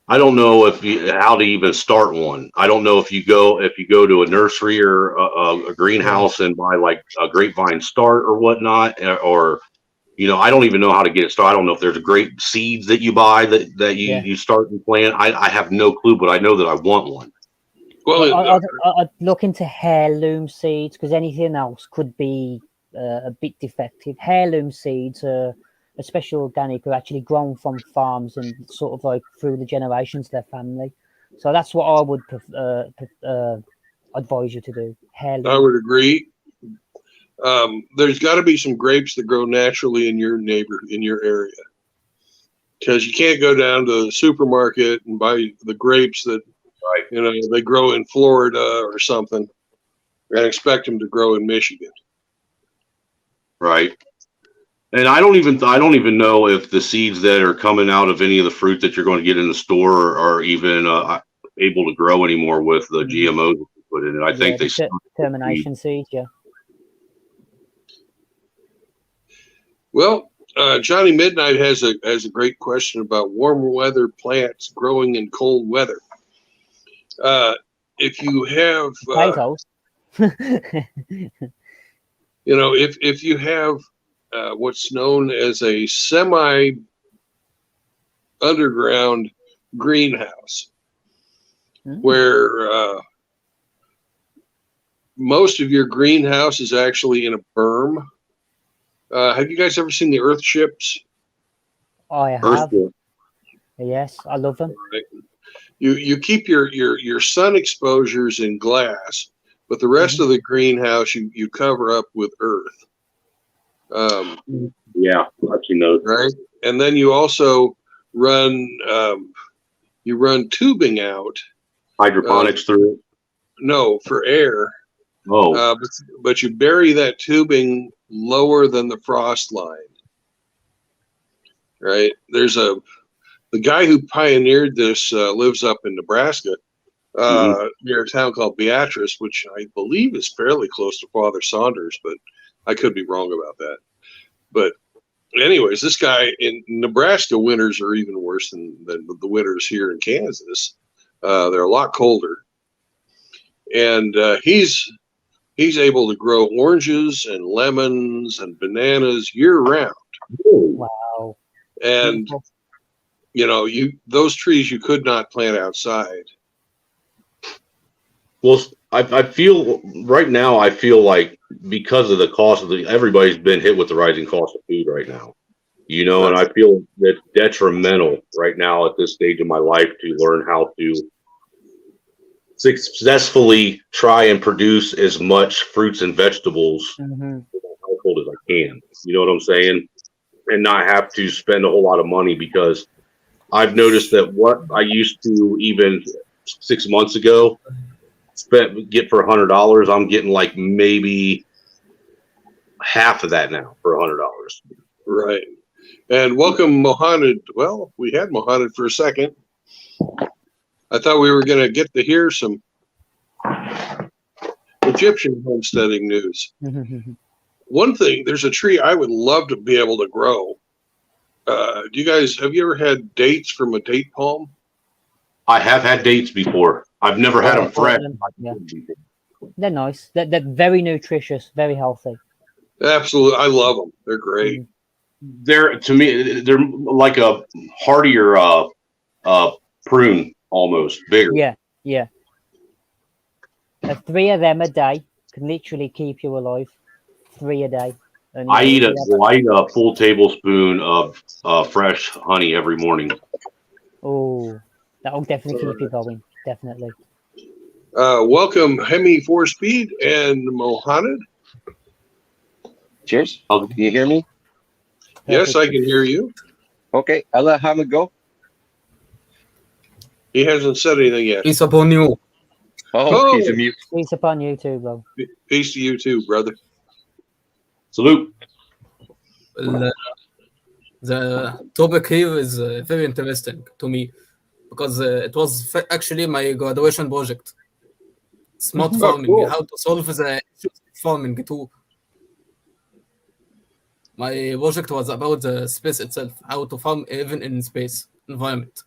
I don't know how to even start one. I don't know if you go to a nursery or a greenhouse and buy like a grapevine start or whatnot, or I don't even know how to get it started. I don't know if there's grape seeds that you buy that you start and plant. I have no clue, but I know that I want one. Well, I'd look into heirloom seeds because anything else could be a bit defective. Heirloom seeds are especially organic, are actually grown from farms and sort of like through the generations of their family. So that's what I would advise you to do. Heirloom. I would agree. There's got to be some grapes that grow naturally in your area, because you can't go down to the supermarket and buy the grapes that they grow in Florida or something and expect them to grow in Michigan. Right. And I don't even know if the seeds that are coming out of any of the fruit that you're going to get in the store are even able to grow anymore with the GMOs that you put in it. I think they termination seeds, yeah. Well, Johnny Midnight has a great question about warm weather plants growing in cold weather. If you have potatoes, if you have what's known as a semi underground greenhouse, where most of your greenhouse is actually in a berm. Have you guys ever seen the earth ships? I have. Yes, I love them. Right. You keep your sun exposures in glass, but the rest of the greenhouse you cover up with earth. Yeah, I've seen those. Right, and then you also run tubing out. Hydroponics through it? No, for air. Oh. But you bury that tubing lower than the frost line. Right, the guy who pioneered this lives up in Nebraska, near a town called Beatrice, which I believe is fairly close to Father Saunders, but I could be wrong about that. But anyways, this guy in Nebraska, winters are even worse than the winters here in Kansas. They're a lot colder. And he's able to grow oranges and lemons and bananas year round. Wow. And those trees you could not plant outside. Well, I feel right now, like because of the cost of everybody's been hit with the rising cost of food right now, and I feel that's detrimental right now at this stage of my life to learn how to successfully try and produce as much fruits and vegetables in my household as I can. You know what I'm saying? And not have to spend a whole lot of money, because I've noticed that what I used to even 6 months ago get for $100, I'm getting like maybe half of that now for $100. Right. And welcome, Mohammed. Well, we had Mohammed for a second. I thought we were going to get to hear some Egyptian homesteading news. one thing, there's a tree I would love to be able to grow. Have you ever had dates from a date palm? I have had dates before. I've never had them fresh. Yeah. They're nice. They're very nutritious, very healthy. Absolutely. I love them. They're great. They're, to me, they're like a hardier prune, almost bigger. Yeah. 3 of them a day can literally keep you alive. 3 a day. And I eat a full tablespoon of fresh honey every morning. Oh, that'll definitely keep you going. Definitely. Welcome, Hemi 4Speed and Mohammed. Cheers. Can you hear me? Yes, I can hear you. Okay, I'll let Hamid go. He hasn't said anything yet. Peace upon you. Oh, he's a mute. Peace upon you too, bro. Peace to you too, brother. Salute. Well, the topic here is very interesting to me because it was actually my graduation project. Smart farming, cool. how to solve the issues of farming too. My project was about the space itself, how to farm even in space environment.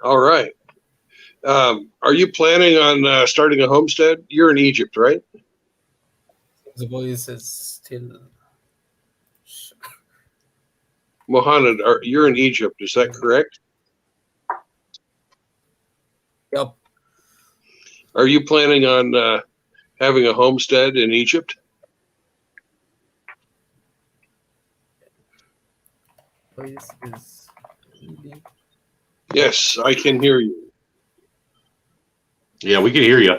All right. Are you planning on starting a homestead? You're in Egypt, right? The voice is still. Mohammed, you're in Egypt. Is that correct? Yep. Are you planning on having a homestead in Egypt? Voice is. Yes, I can hear you. Yeah, we can hear you.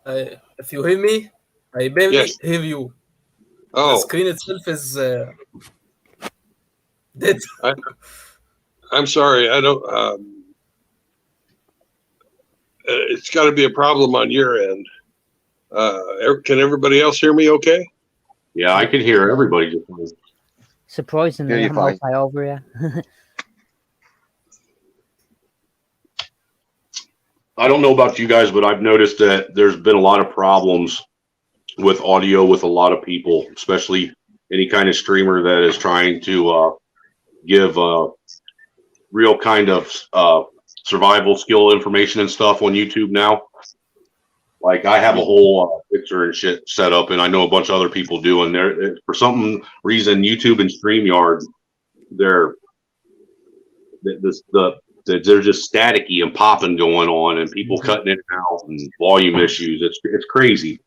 If you hear me, I barely hear you. Oh, the screen itself is dead. I'm sorry. I don't. It's got to be a problem on your end. Can everybody else hear me? Okay. Yeah, I can hear everybody. Just surprisingly, I'm okay over here. I don't know about you guys, but I've noticed that there's been a lot of problems with audio with a lot of people, especially any kind of streamer that is trying to give real kind of survival skill information and stuff on YouTube now. Like I have a whole picture and shit set up, and I know a bunch of other people do. And they're, for some reason, YouTube and StreamYard, they're just staticky and popping going on, and people cutting in and out, and volume issues. It's crazy.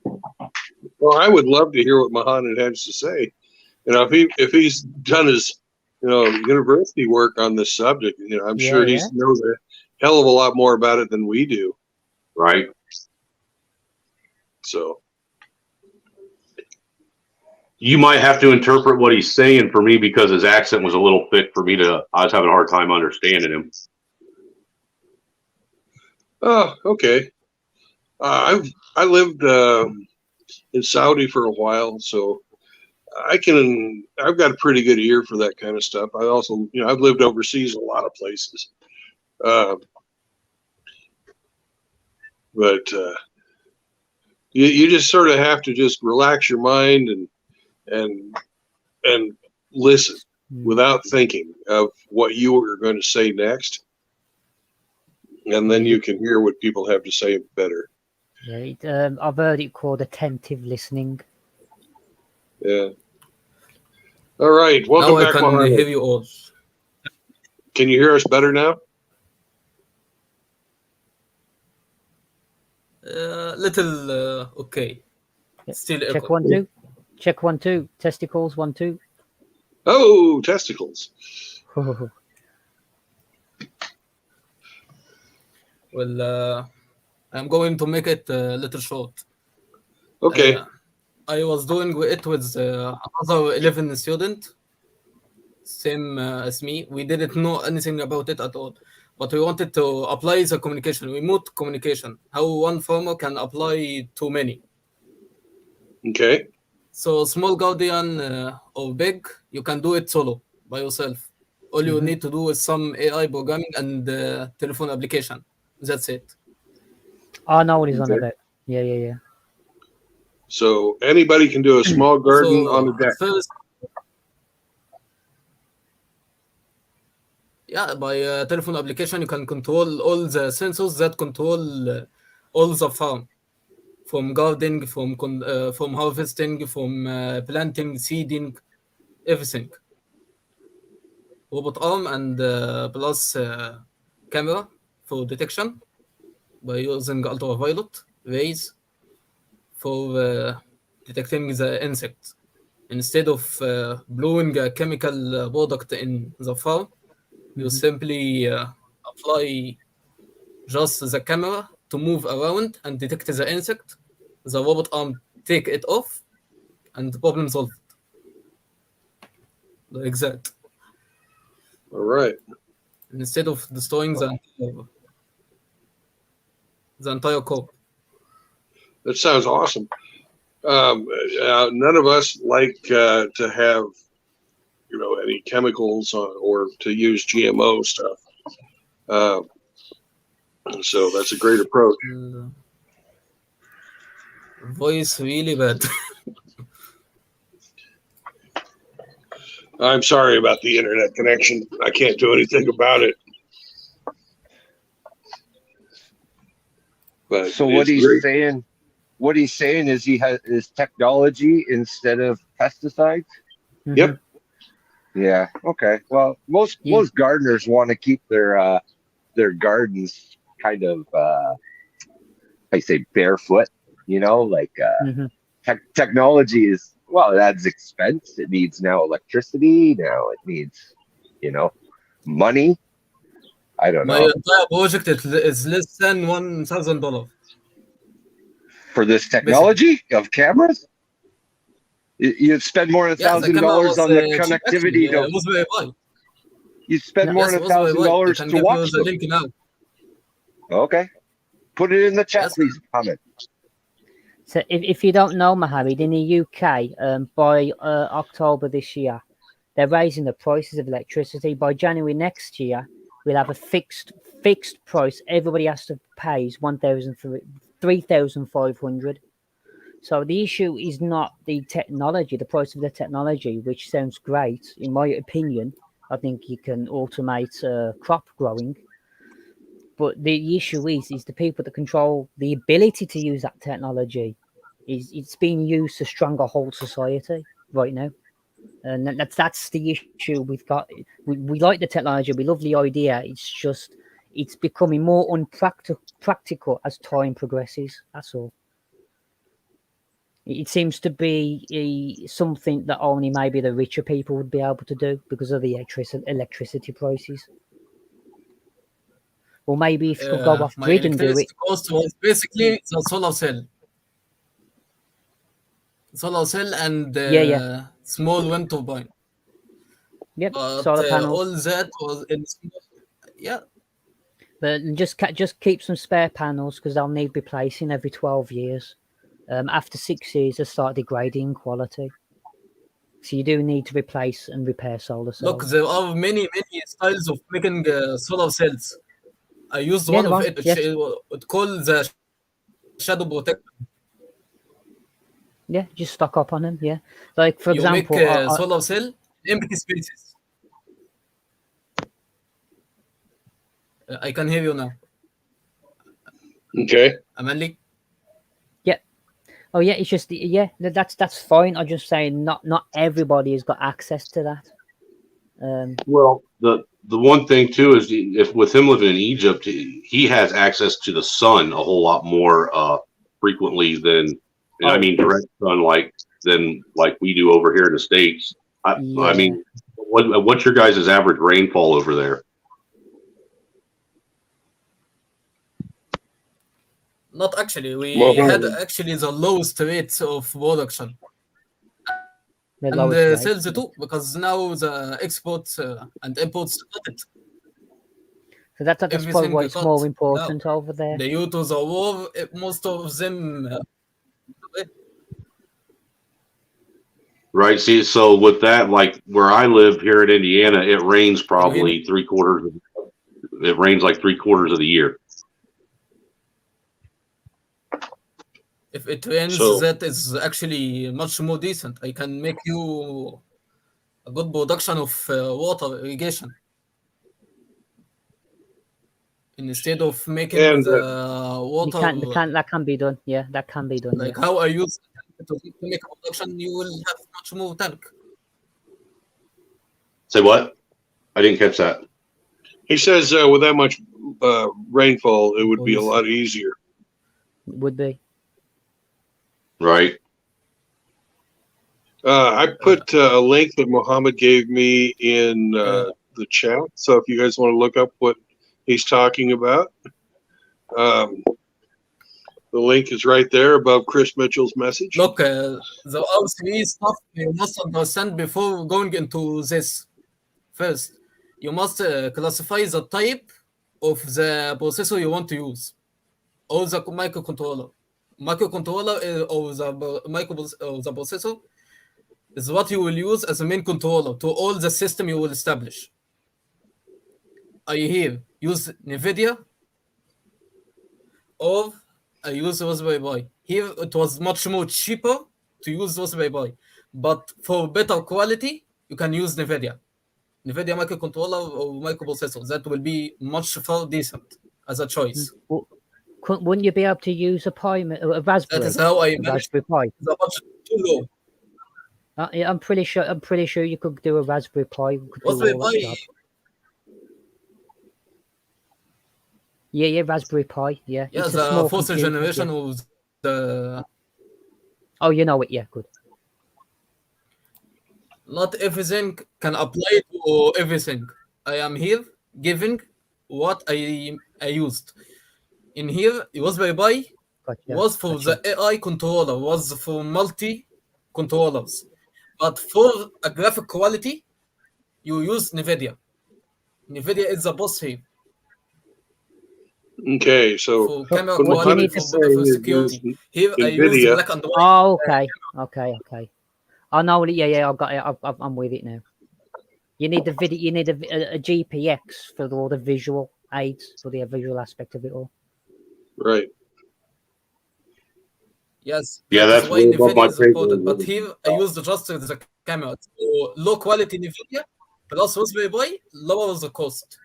Well, I would love to hear what Mohammed has to say. You know, if he's done his university work on this subject, I'm sure he knows a hell of a lot more about it than we do. Right. So you might have to interpret what he's saying for me because his accent was a little thick for me I was having a hard time understanding him. Oh, okay. I lived in Saudi for a while, so I've got a pretty good ear for that kind of stuff. I also, I've lived overseas a lot of places. But you just sort of have to just relax your mind and listen without thinking of what you are going to say next, and then you can hear what people have to say better. Yeah, I've heard it called attentive listening. Yeah. All right. Welcome back, Now I Mohammed. can hear you all. Can you hear us better now? Little okay. Still Check echo. 1 2. Check 1 2. Testicles 1 2. Oh, testicles. Well, I'm going to make it a little short. Okay. I was doing it with another 11 student, same as me. We didn't know anything about it at all, but we wanted to apply the communication, remote communication, how one farmer can apply to many. Okay. So small guardian or big, you can do it solo by yourself. All you need to do is some AI programming and telephone application. That's it. I know what he's on Okay. about. Yeah. So anybody can do a small garden on the So deck. at first, by telephone application, you can control all the sensors that control all the farm, from gardening, from harvesting, from planting, seeding, everything. Robot arm and plus camera for detection by using ultraviolet rays for detecting the insects. Instead of blowing a chemical product in the farm, you simply apply just the camera to move around and detect the insect. The robot arm take it off, and the problem solved. Like that. All right. Instead of destroying the entire crop. That sounds awesome. None of us like to have, any chemicals or to use GMO stuff. So that's a great approach. Voice really bad. I'm sorry about the internet connection. I can't do anything about it. But So it's great. what he's saying is he has is technology instead of pesticides. Yep. Yeah. Okay. Well, most gardeners want to keep their gardens kind of I say barefoot. Technology is it adds expense. It needs now electricity. Now it needs money. I don't My know. entire project is less than $1,000 For this technology of cameras. You'd spend more than $1,000 on the connectivity. It was very high. You spend more than $1,000 to watch them. Link now. Okay, put it in the chat, please. Comment. So if you don't know, Mohammed, in the UK, by October this year, they're raising the prices of electricity. By January next year, we'll have a fixed price. Everybody has to pay is 3,500. So the issue is not the technology, the price of the technology, which sounds great. In my opinion, I think you can automate crop growing. But the issue is the people that control the ability to use that technology. It's being used to strangle society right now. And that's the issue we've got. We like the technology, we love the idea. It's becoming more unpractical as time progresses. That's all. It seems to be something that only maybe the richer people would be able to do because of the electricity prices. Or maybe if you could go off grid and do it. Cost was basically the solar cell. Solar cell and small wind turbine. Yep, but solar panels. All that was in But just keep some spare panels because they'll need replacing every 12 years. After 6 years, they start degrading quality. So you do need to replace and repair solar cells. Look, there are many styles of making solar cells. I used one of it. It's called the shadow protection. Yeah, just stock up on them. Yeah, like for example, make solar cell empty spaces. I can hear you now. Okay. Amanly? Yeah. Oh yeah, it's just that's fine. I'm just saying not everybody has got access to that. Well, the one thing too is if with him living in Egypt, he has access to the sun a whole lot more frequently than direct sunlight than like we do over here in the States. I mean, what's your guys' average rainfall over there? Not actually. We had actually the lowest rates of production. And the sales too, because now the exports and imports cut it. So that's probably why it's more important over there. Due to the war, most of them. Right. See, so with that, like where I live here in Indiana, it rains probably Can you hear me? it rains like 3/4 of the year. If it rains, So that is actually much more decent. I can make you a good production of water irrigation instead of making and the You water can that can be done. Yeah, that can be done. Yeah. like how I use to make a production. You will have much more tank. Say what? I didn't catch that. he says with that much rainfall, it would be a Always. lot easier. It would be. Right. I put a link that Mohammed gave me in Uh, the chat. So if you guys want to look up what he's talking about, the link is right there above Chris Mitchell's message. Look, the R3 stuff you must understand before going into this. First, you must classify the type of the processor you want to use, or the microcontroller. Microcontroller or the processor is what you will use as a main controller to all the system you will establish. I here use NVIDIA or I use Raspberry Pi. Here it was much more cheaper to use Raspberry Pi, but for better quality, you can use NVIDIA microcontroller or microprocessor. That will be much far decent as a choice. Well, wouldn't you be able to use a Raspberry? That is how I a managed Raspberry Pi. the budget too low. Yeah, I'm pretty sure you could do a Raspberry Pi. You could do Raspberry all that Pi, job. Yeah, Raspberry Pi. Yeah, yeah, it's a the small fourth computer, generation yeah. of the. Oh, you know it. Yeah, good. Not everything can apply to everything. I am here giving what I used. In here, Raspberry Pi Gotcha. was for Gotcha. the AI controller, was for multi controllers. But for a graphic quality, you use NVIDIA. NVIDIA is the boss here. Okay, so For camera what What do you quality, need Mohammed's to? for saying is security. Here I use NVIDIA. black and white. Oh, okay. I know. Yeah, I've got it. I'm with it now. You need the video. You need a GPX for all the visual aids, for the visual aspect of it all. Right. Yes, Yeah, that that's is why way above NVIDIA my is pay important. But grade. here I use just the camera. So low quality NVIDIA plus Raspberry Pi lowers the cost.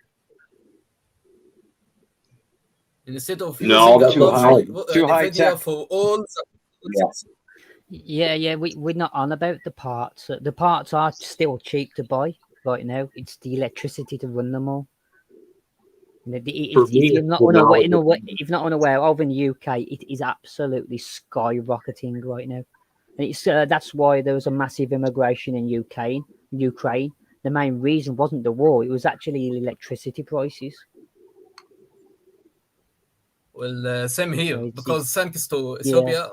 Instead of No, using a that's Too high, large too high NVIDIA tech. for all the Yeah. We're not on about the parts. The parts are still cheap to buy right now. It's the electricity to run them all. For If me, you're it's not the unaware, knowledge. if not unaware, over in the UK, it is absolutely skyrocketing right now. And it's that's why there was a massive immigration in Ukraine. The main reason wasn't the war; it was actually electricity prices. well, same here So because thanks to yeah, Ethiopia,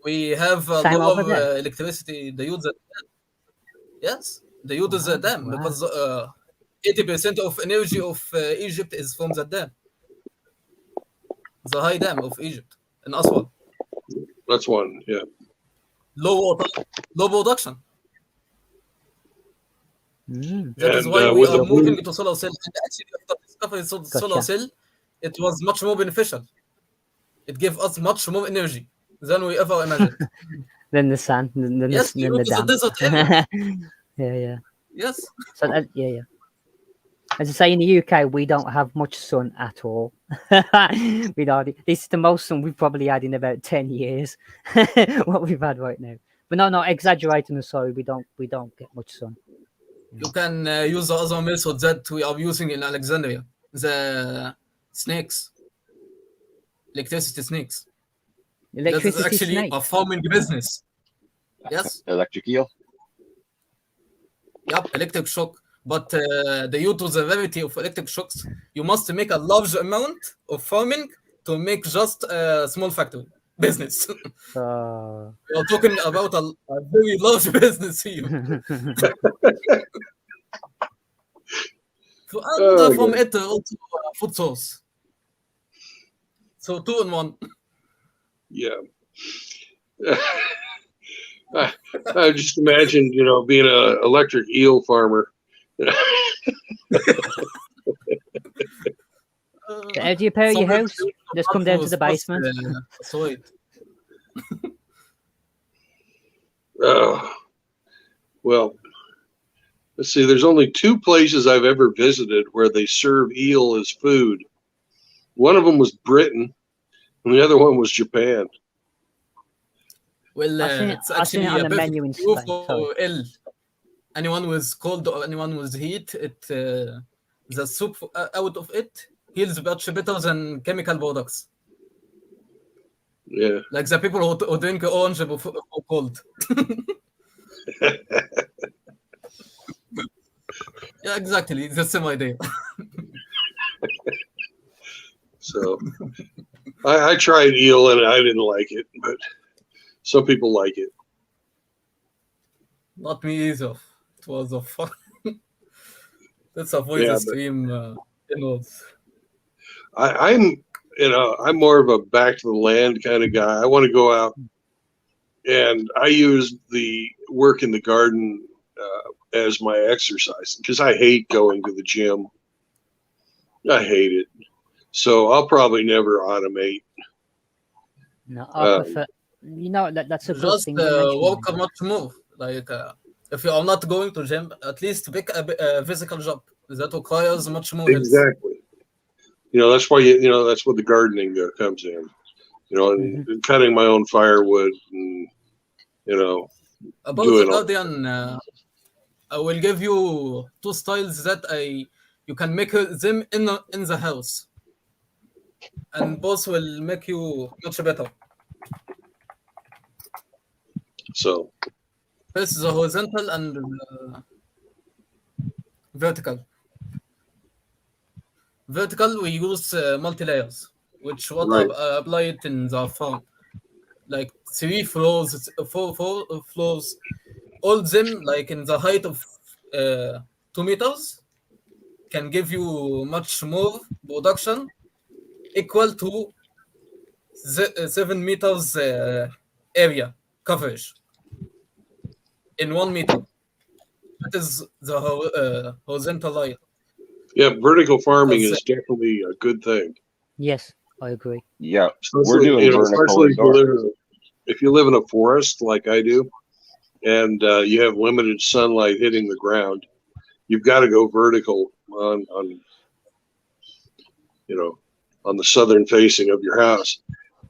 we have same over lower there. electricity. The use yes, the use is the dam Wow. because 80% of energy of Egypt is from the dam, the high dam of Egypt in Aswan. That's one. Yeah. Low water, low production. That is And why we with are the moving wind, to solar cell. And actually, after discovering solar Gotcha. cell, it was much more beneficial. It gave us much more energy than we ever imagined. Then the sun, then Yes, the Europe is a dam. desert area. Yeah. Yes. So yeah. As I say, in the UK, we don't have much sun at all. We don't. This is the most sun we've probably had in about 10 years. What we've had right now. But no, exaggerating aside, we don't get much sun. You can use the other method that we are using in Alexandria, the snakes, electricity snakes. That is Electricity actually snake. a farming business. Yes. Electric eel. Yep, electric shock. But due to the rarity of electric shocks, you must make a large amount of farming to make just a small factory business. We are talking about a very large business here. From it also food source. So 2 in 1. yeah. I just imagine, being an electric eel farmer. How do you power your house? Just come down to the basement. Sweet. Well, let's see. There's only 2 places I've ever visited where they serve eel as food. One of them was Britain, and the other one was Japan. Well, it's actually on a the menu in perfect Spain. for ill. Anyone with cold or anyone with heat, the soup out of it heals much better than chemical products. Yeah. Like the people who drink orange before cold. Yeah, exactly. The same idea. So I tried eel and I didn't like it, but some people like it. Not me either. It was a fun. Let's avoid the stream inwards. I'm more of a back to the land kind of guy. I want to go out, and I use the work in the garden as my exercise because I hate going to the gym. I hate it. So I'll probably never automate. No, I prefer. That's a good Just thing. work much more. Like if you are not going to gym, at least pick a physical job that requires much more. Exactly. That's why that's what the gardening comes in. And cutting my own firewood and about the garden. I will give you 2 styles that you can make them in the house, and both will make you much better. So this is a horizontal and vertical. Vertical, we use multi-layers, which apply it in the farm, like 3 floors, 4 floors, all them like in the height of 2 meters, can give you much more production, equal to 7 meters area coverage in 1 meter. That is the horizontal line. Yeah, vertical farming is definitely a good thing. Yes, I agree. Yeah, we're doing vertical. If you live in a forest like I do, and you have limited sunlight hitting the ground, you've got to go vertical on the southern facing of your house.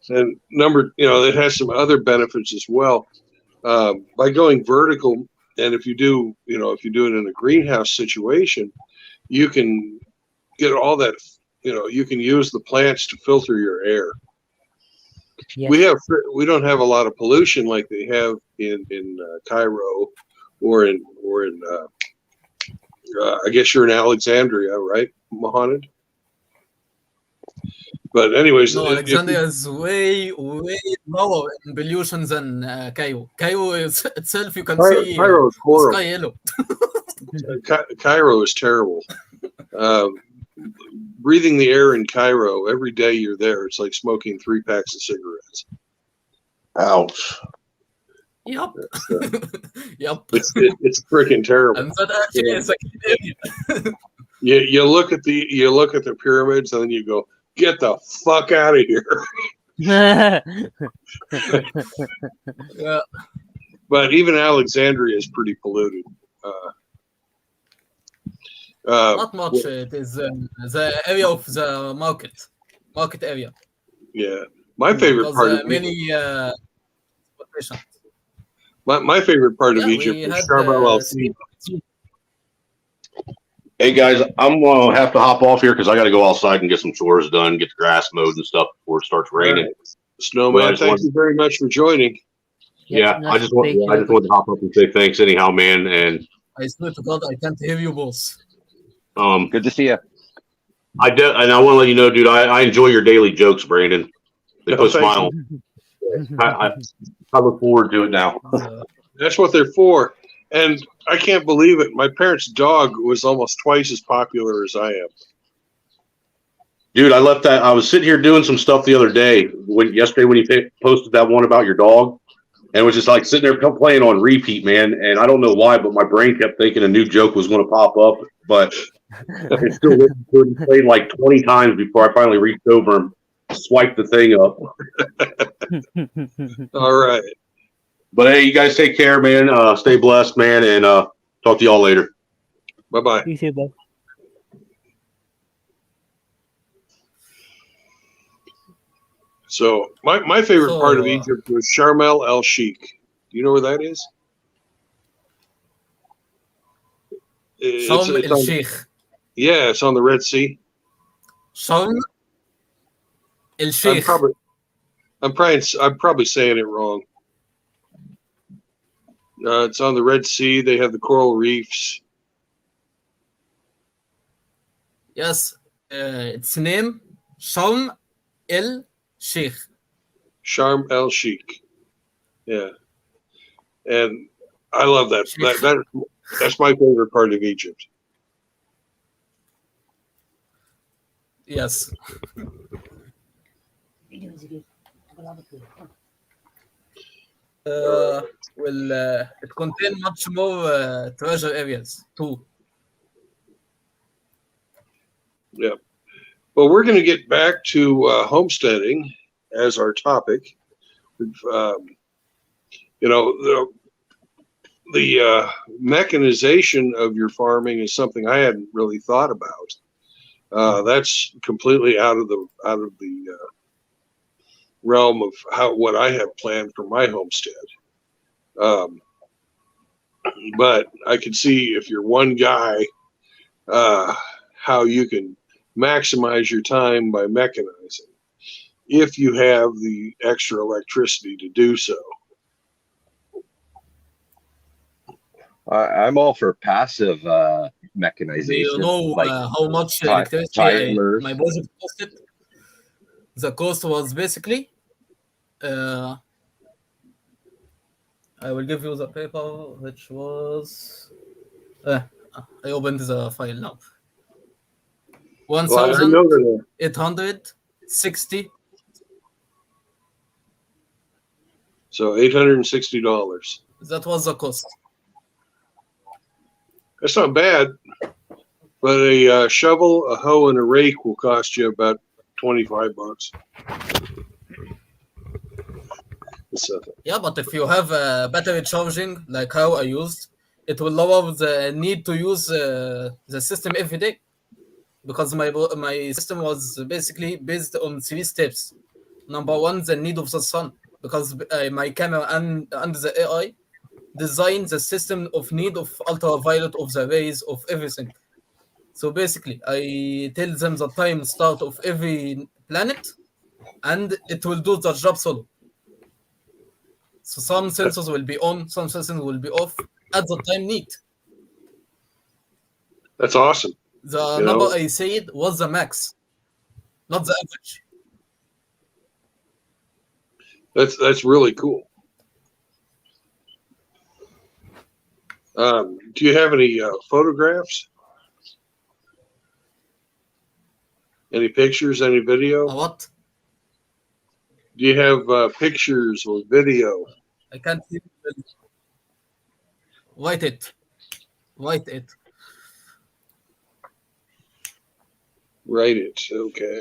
And it has some other benefits as well. By going vertical, and if you do it in a greenhouse situation, you can get all that, you can use the plants to filter your air. Yes. We don't have a lot of pollution like they have in Cairo or in I guess you're in Alexandria, right, Mohammed? But anyways, no, Alexandria is way lower in pollution than Cairo. Cairo itself, you can see Cairo is horrible. Sky yellow. Cairo is terrible. Breathing the air in Cairo every day you're there, it's like smoking 3 packs of cigarettes. Ouch. Yep. Yep. It's freaking terrible. And that actually is a area. You look at the pyramids and then you go, get the fuck out of here. Yeah. But even Alexandria is pretty polluted. Not much. It is the area of the market area. Yeah, my favorite part of many. My favorite part of Egypt is Sharm el-Sheikh. Hey guys, I'm gonna have to hop off here because I got to go outside and get some chores done, get the grass mowed and stuff before it starts raining. Right. Snowman, thank you very much for joining. Yeah, I just want to hop up and say thanks anyhow, man. And I swear to God, I can't hear you both. Good to see you. And I want to let you know, dude, I enjoy your daily jokes, Brandon. They put a smile. I look forward to it now. That's what they're for. And I can't believe it. My parents' dog was almost twice as popular as I am. Dude, I was sitting here doing some stuff the other day, yesterday when you posted that one about your dog, and was just like sitting there playing on repeat, man. And I don't know why, but my brain kept thinking a new joke was going to pop up, but it still played like 20 times before I finally reached over and swiped the thing up. All right. But hey, you guys take care, man. Stay blessed, man, and talk to y'all later. Bye-bye. You too, bud. So my favorite part of Egypt was Sharm el Sheikh. Do you know where that is? Sharm el Sheikh. Yeah, it's on the Red Sea. Sharm el Sheikh. I'm probably saying it wrong. It's on the Red Sea. They have the coral reefs. Yes, its name Sharm el Sheikh. Sharm el Sheikh. Yeah, and I love that. That's my favorite part of Egypt. Yes. It contains much more treasure areas too. Yeah. Well, we're going to get back to homesteading as our topic. The mechanization of your farming is something I hadn't really thought about. That's completely out of the realm of what I have planned for my homestead. But I can see if you're one guy, how you can maximize your time by mechanizing if you have the extra electricity to do so. I'm all for passive mechanization. Do you know like how much electricity my project costed? The cost was basically, I will give you the paper, which was, I opened the file now. 1,860. So $860. That was the cost. That's not bad, but a shovel, a hoe, and a rake will cost you about $25. Yeah, but if you have battery charging, like how I used, it will lower the need to use the system every day, because my system was basically based on 3 steps. Number 1, the need of the sun, because my camera and the AI design the system of need of ultraviolet of the rays of everything. So basically, I tell them the time start of every planet, and it will do the job solo. So some sensors will be on, some sensors will be off at the time need. That's awesome. The number I said was the max, not the average. That's really cool. Do you have any photographs? Any pictures? Any video? What? Do you have pictures or video? I can't see it. Write it. Write it. Okay.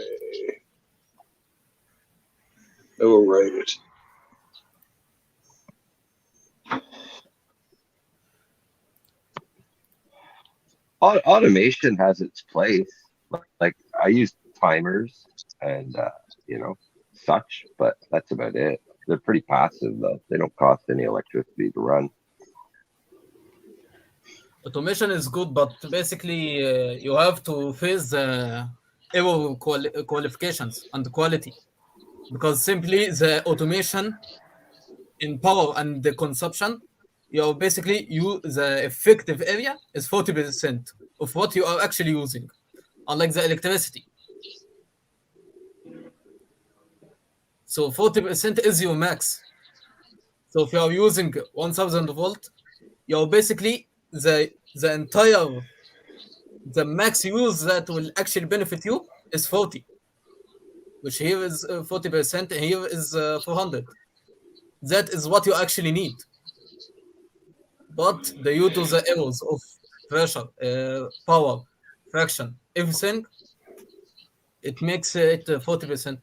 I will write it. Automation has its place. Like I use timers and such, but that's about it. They're pretty passive though. They don't cost any electricity to run. Automation is good, but basically you have to face the error qualifications and quality, because simply the automation in power and the consumption, the effective area is 40% of what you are actually using, unlike the electricity. So 40% is your max. So if you are using 1000 volt, you're basically the max use that will actually benefit you is 40, which here is 40%, and here is 400. That is what you actually need. But due to the errors of pressure, power, fraction, everything, it makes it 40%.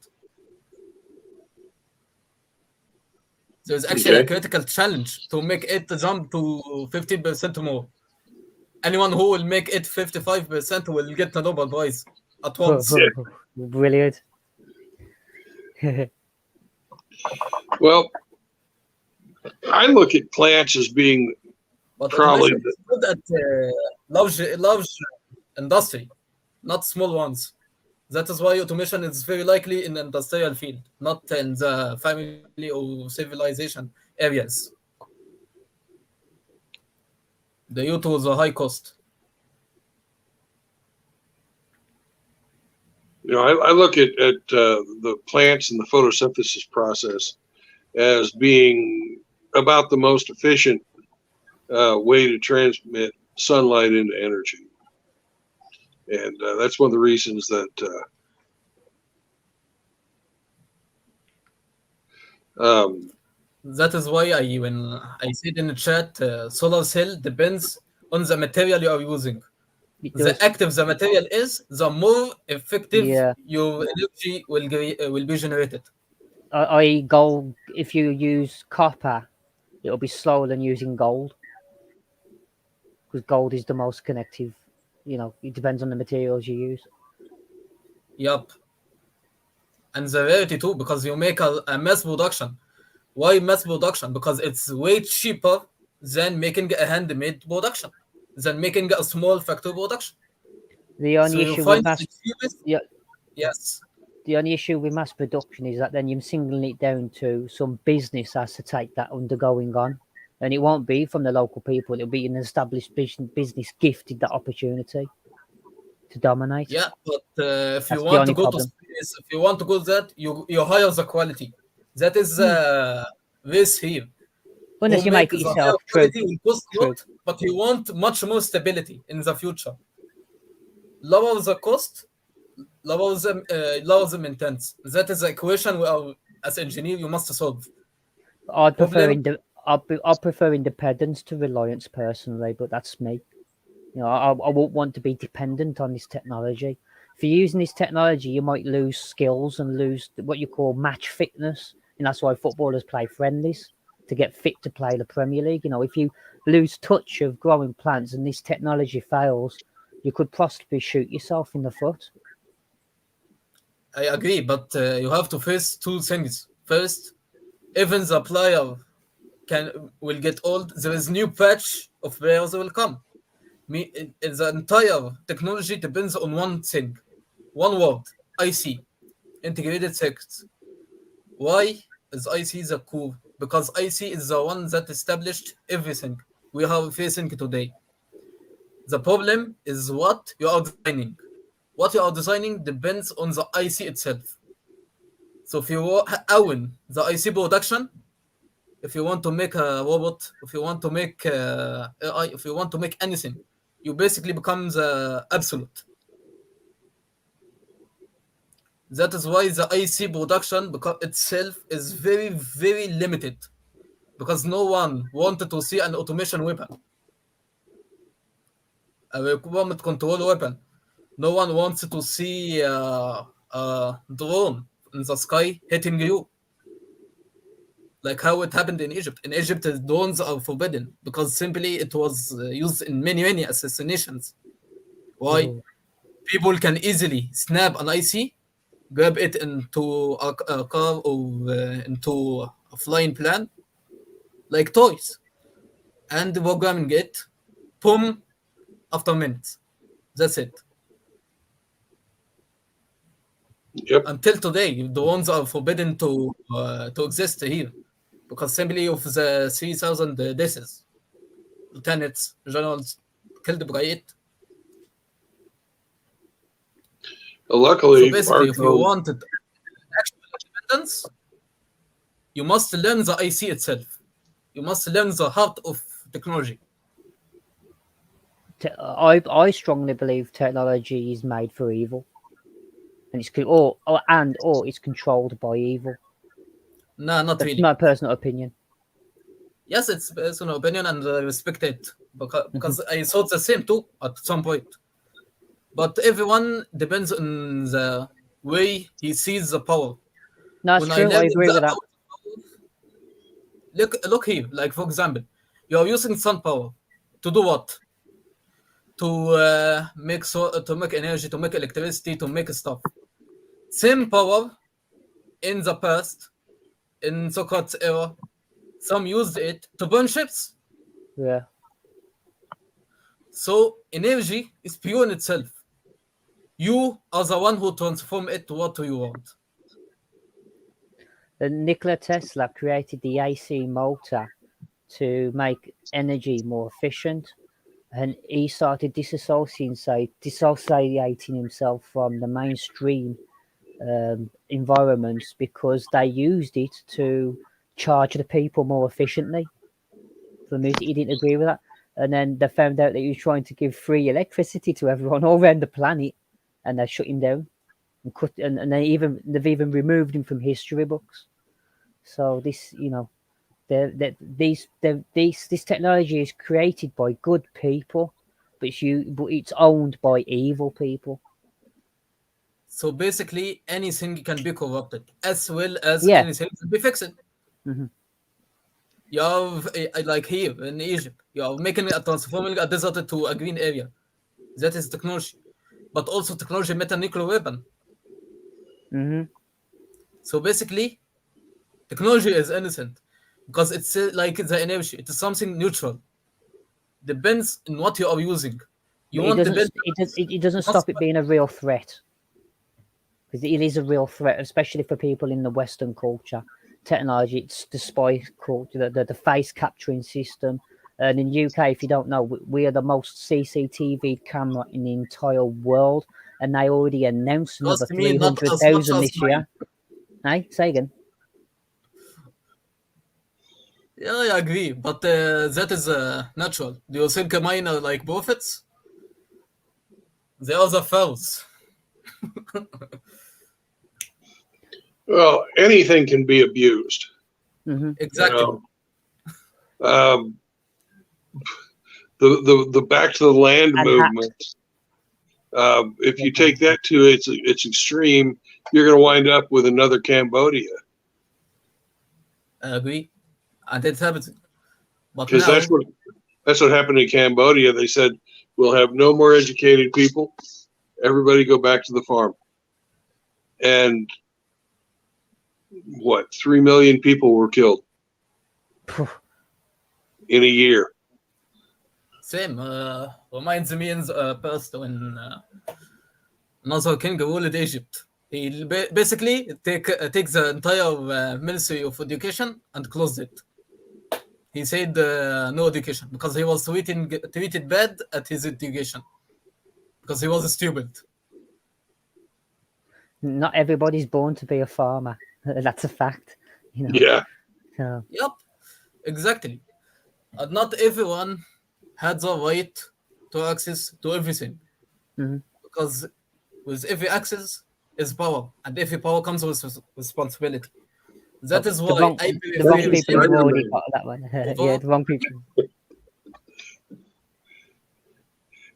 There's actually a Okay. critical challenge to make it jump to 15% more. Anyone who will make it 55% will get the Nobel Prize at once. Brilliant. Well, I look at plants as being But probably automation is good at large industry, not small ones. That is why automation is very likely in the industrial field, not in the family or civilization areas. Due to the high cost. I look at the plants and the photosynthesis process as being about the most efficient way to transmit sunlight into energy. And that's one of the reasons that that is why when I said in the chat, solar cell depends on the material you are using. The active the material is, the more effective your energy will be generated. Gold. If you use copper, it'll be slower than using gold, because gold is the most connective. It depends on the materials you use. Yup. And the rarity too, because you make a mass production. Why mass production? Because it's way cheaper than making a handmade production, than making a small factory production. The only issue with mass, yes. The only issue with mass production is that then you're singling it down to some business has to take that undergoing on, and it won't be from the local people. It'll be an established business gifted that opportunity to dominate. Yeah, but if you want to go to space, if you want to go that, you hire the quality. That is this here. Unless you make it yourself, true. But you want much more stability in the future. Lower the cost, lower the maintenance. That is the equation we are, as engineer, you must solve. I prefer independence to reliance personally, but that's me. I won't want to be dependent on this technology. If you're using this technology, you might lose skills and lose what you call match fitness, and that's why footballers play friendlies to get fit to play the Premier League. If you lose touch of growing plants and this technology fails, you could possibly shoot yourself in the foot. I agree, but you have to face two things. First, even the player will get old. There is new patch of players that will come. The entire technology depends on one thing, one word: IC, integrated circuits. Why is IC the core? Because IC is the one that established everything we are facing today. The problem is what you are designing. What you are designing depends on the IC itself. So if you own the IC production, if you want to make a robot, if you want to make AI, if you want to make anything, you basically become the absolute. That is why the IC production itself is very, very limited, because no one wanted to see an automation weapon, a remote control weapon. No one wants to see a drone in the sky hitting you, like how it happened in Egypt. In Egypt, drones are forbidden because simply it was used in many, many assassinations. Why? People can easily snap an IC, grab it into a car or into a flying plane, like toys, and programming it, boom, after minutes. That's it. Yep. Until today, the ones are forbidden to exist here because simply of the 3,000 deaths, lieutenants, generals killed by it. Luckily, so basically, if you wanted actual independence, you must learn the IC itself. You must learn the heart of technology. I strongly believe technology is made for evil, and it's or it's controlled by evil. No, not That's really. my personal opinion. Yes, it's personal opinion, and I respect it because I thought the same too at some point. But everyone depends on the way he sees the power. No, it's When I true. I learned agree with that. look here, like for example, you are using sun power to do what? To make energy, to make electricity, to make stuff. Same power in the past, in Socrates' era, some used it to burn ships. Yeah. So energy is pure in itself. You are the one who transform it to what you want. Nikola Tesla created the AC motor to make energy more efficient, and he started dissociating himself from the mainstream environments because they used it to charge the people more efficiently for music. He didn't agree with that, and then they found out that he was trying to give free electricity to everyone all around the planet, and they shut him down and they've even removed him from history books. So this, this technology is created by good people, but it's owned by evil people. So basically, anything can be corrupted as well as Yeah. anything can be fixed. Mm-hmm. You have like here in Egypt, you are making transforming a desert to a green area. That is technology, but also technology made a nuclear weapon. Mm-hmm. So basically, technology is innocent because it's like the energy. It is something neutral. Depends on what you are using. You But want the it doesn't stop it being a real threat, because it is a real threat, especially for people in the Western culture. Technology, it's the spy culture, the face capturing system. And in UK, if you don't know, we are the most CCTV camera in the entire world, and they already announced another Trust me, not as much 300,000 as this year. Hey, say again. Yeah, I agree, but that is natural. Do you think mine are like prophets? They are the fowls. Well, anything can be abused. Mm-hmm. Exactly. The back to the land And movement. If you take that to its extreme, you're going to wind up with another Cambodia. I agree, and it happens. But Because now, that's what happened in Cambodia. They said we'll have no more educated people. Everybody go back to the farm. And 3 million people were killed in a year. same reminds me in the past when another king ruled Egypt. He basically take the entire Ministry of Education and closed it. He said no education because he was treated bad at his education because he was stupid. Not everybody's born to be a farmer. That's a fact. Yeah. So, Yep, exactly. And not everyone had the right to access to everything. mm-hmm. Because with every access is power, and every power comes with responsibility. That is why I the wrong people have already got that one. Yeah, the wrong people.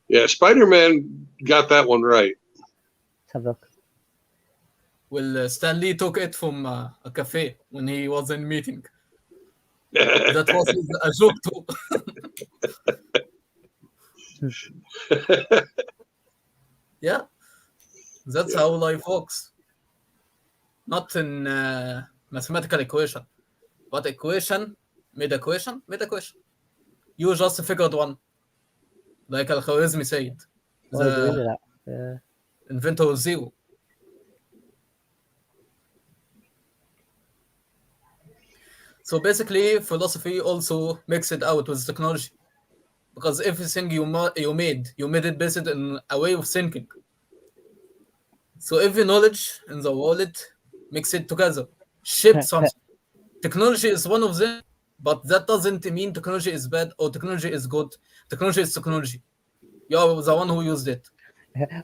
Yeah, Spider-Man got that one right. Let's have a look. Well, Stan Lee took it from a cafe when he was in meeting. That was a joke too. Yeah, that's how life works. Not in mathematical equation, but equation made equation made equation. You just figured one, like Al-Khwarizmi said. I agree with that. Yeah. Inventor of zero. So basically, philosophy also mixed it out with technology, because everything you made it based on a way of thinking. So every knowledge in the world mix it together, shape something. Technology is one of them, but that doesn't mean technology is bad or technology is good. Technology is technology. You're the one who used it.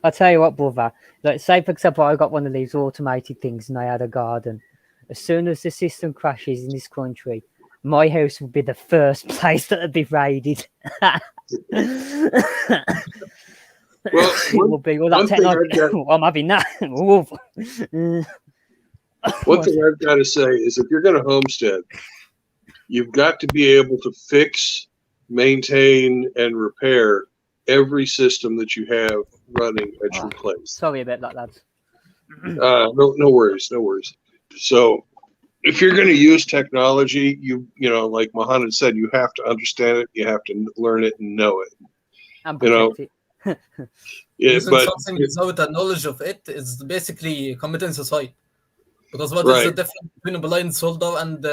I'll tell you what, brother. Like, say for example, I got one of these automated things, and I had a garden, as soon as the system crashes in this country, my house will be the first place that would be raided. Well, It will be all that one thing technology. I've got- I'm having that. One thing I've got to say is if you're going to homestead, you've got to be able to fix, maintain, and repair every system that you have running at your place. Sorry about that, lads. No worries, no worries. So if you're going to use technology, you know, like Mohammed said, you have to understand it, you have to learn it and know it. And You know, protect it. Yeah, Using but something without a knowledge of it is basically committing suicide. Because what is the right. difference between a blind soldier and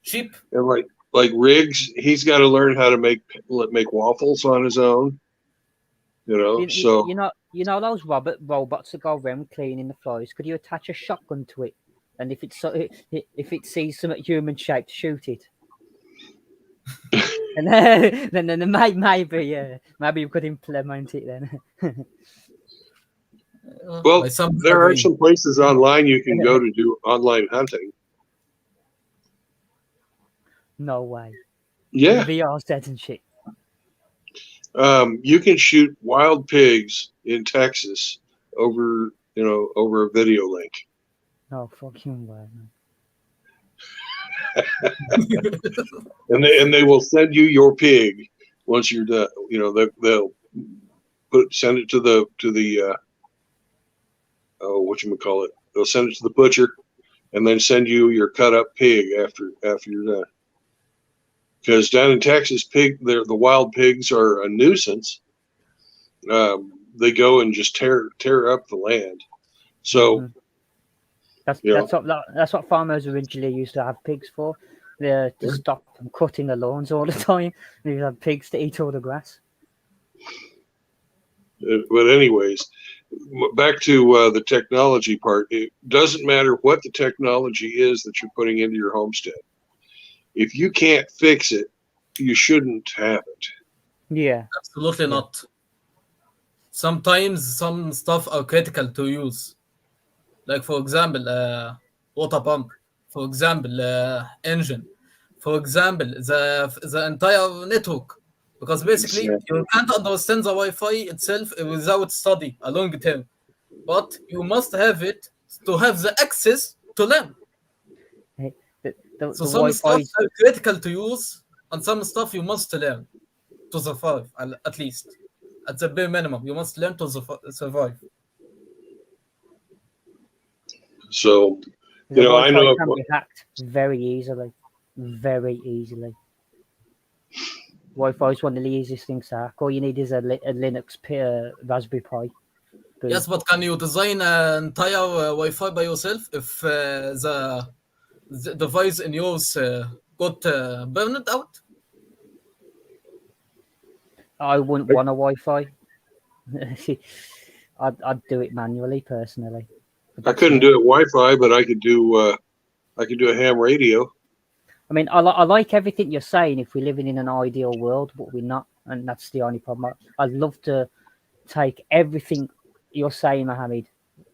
sheep? And like Riggs, he's got to learn how to make waffles on his own. You know, so you know those robots that go around cleaning the floors. Could you attach a shotgun to it, and if it sees some human shape, shoot it, and then maybe you could implement it then. well, My son there are agreeing. some places online you can go to do online hunting. No way. Yeah, VR set and shit. you can shoot wild pigs in Texas over a video link. No fucking way. Man. And they will send you your pig once you're done. You know, they'll send it to the whatchamacallit. They'll send it to the butcher and then send you your cut up pig after you're done. Because down in Texas, the wild pigs are a nuisance. They go and just tear up the land. So that's what farmers originally used to have pigs for. To stop them cutting the lawns all the time. They have pigs to eat all the grass. But anyways, back to the technology part. It doesn't matter what the technology is that you're putting into your homestead. If you can't fix it, you shouldn't have it. Yeah. Absolutely not. Sometimes some stuff are critical to use. Like, for example, water pump. For example, engine. For example, the entire network. Because basically, you can't understand the Wi-Fi itself without study a long term. But you must have it to have the access to learn. So some stuff are critical to use, and some stuff you must learn to survive, at least. At the bare minimum, you must learn to survive. So, I know can be hacked very easily. Very easily. Wi-Fi is one of the easiest things to hack. All you need is a Linux Raspberry Pi. Boom. Yes, but can you design an entire Wi-Fi by yourself if the device in yours got burned out? I wouldn't want a Wi-Fi. I'd do it manually, personally. I couldn't do it Wi-Fi, but I could do a ham radio. I mean, I like everything you're saying if we're living in an ideal world, but we're not, and that's the only problem. I'd love to take everything you're saying, Mohammed,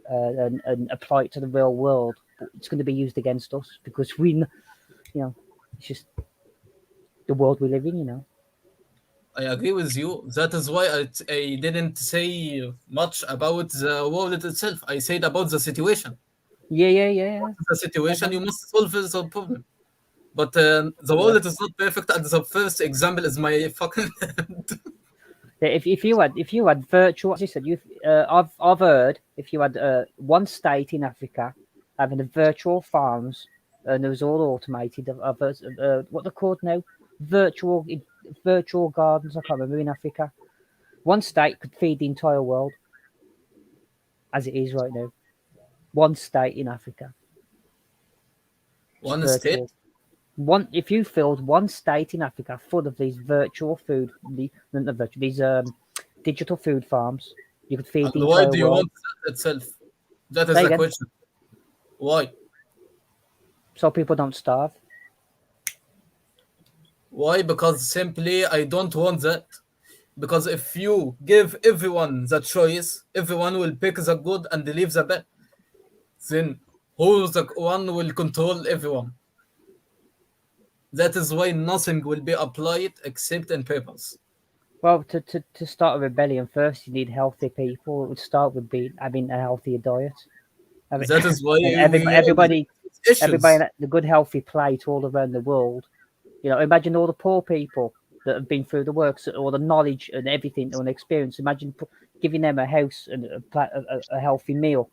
and apply it to the real world, but it's going to be used against us because it's just the world we live in, I agree with you. That is why I didn't say much about the world itself. I said about the situation. Yeah. The situation, you must solve the problem. But the world is not perfect, and the first example is my fucking. If you had virtual, as you said, I've heard if you had one state in Africa having the virtual farms and it was all automated. What they're called now, virtual gardens. I can't remember in Africa. One state could feed the entire world, as it is right now. One state in Africa. One state. If you filled one state in Africa full of these virtual food, these digital food farms, you could feed the entire world. Why do you want that itself? That is the question. Why? So people don't starve. Why? Because simply I don't want that. Because if you give everyone the choice, everyone will pick the good and leave the bad. Then who the one will control everyone. That is why nothing will be applied except in papers. Well, to start a rebellion, first you need healthy people. It would start with having a healthier diet. That is why everybody, issues. the good healthy plate all around the world. You know, imagine all the poor people that have been through the works, all the knowledge and everything and experience. Imagine giving them a house and a healthy meal.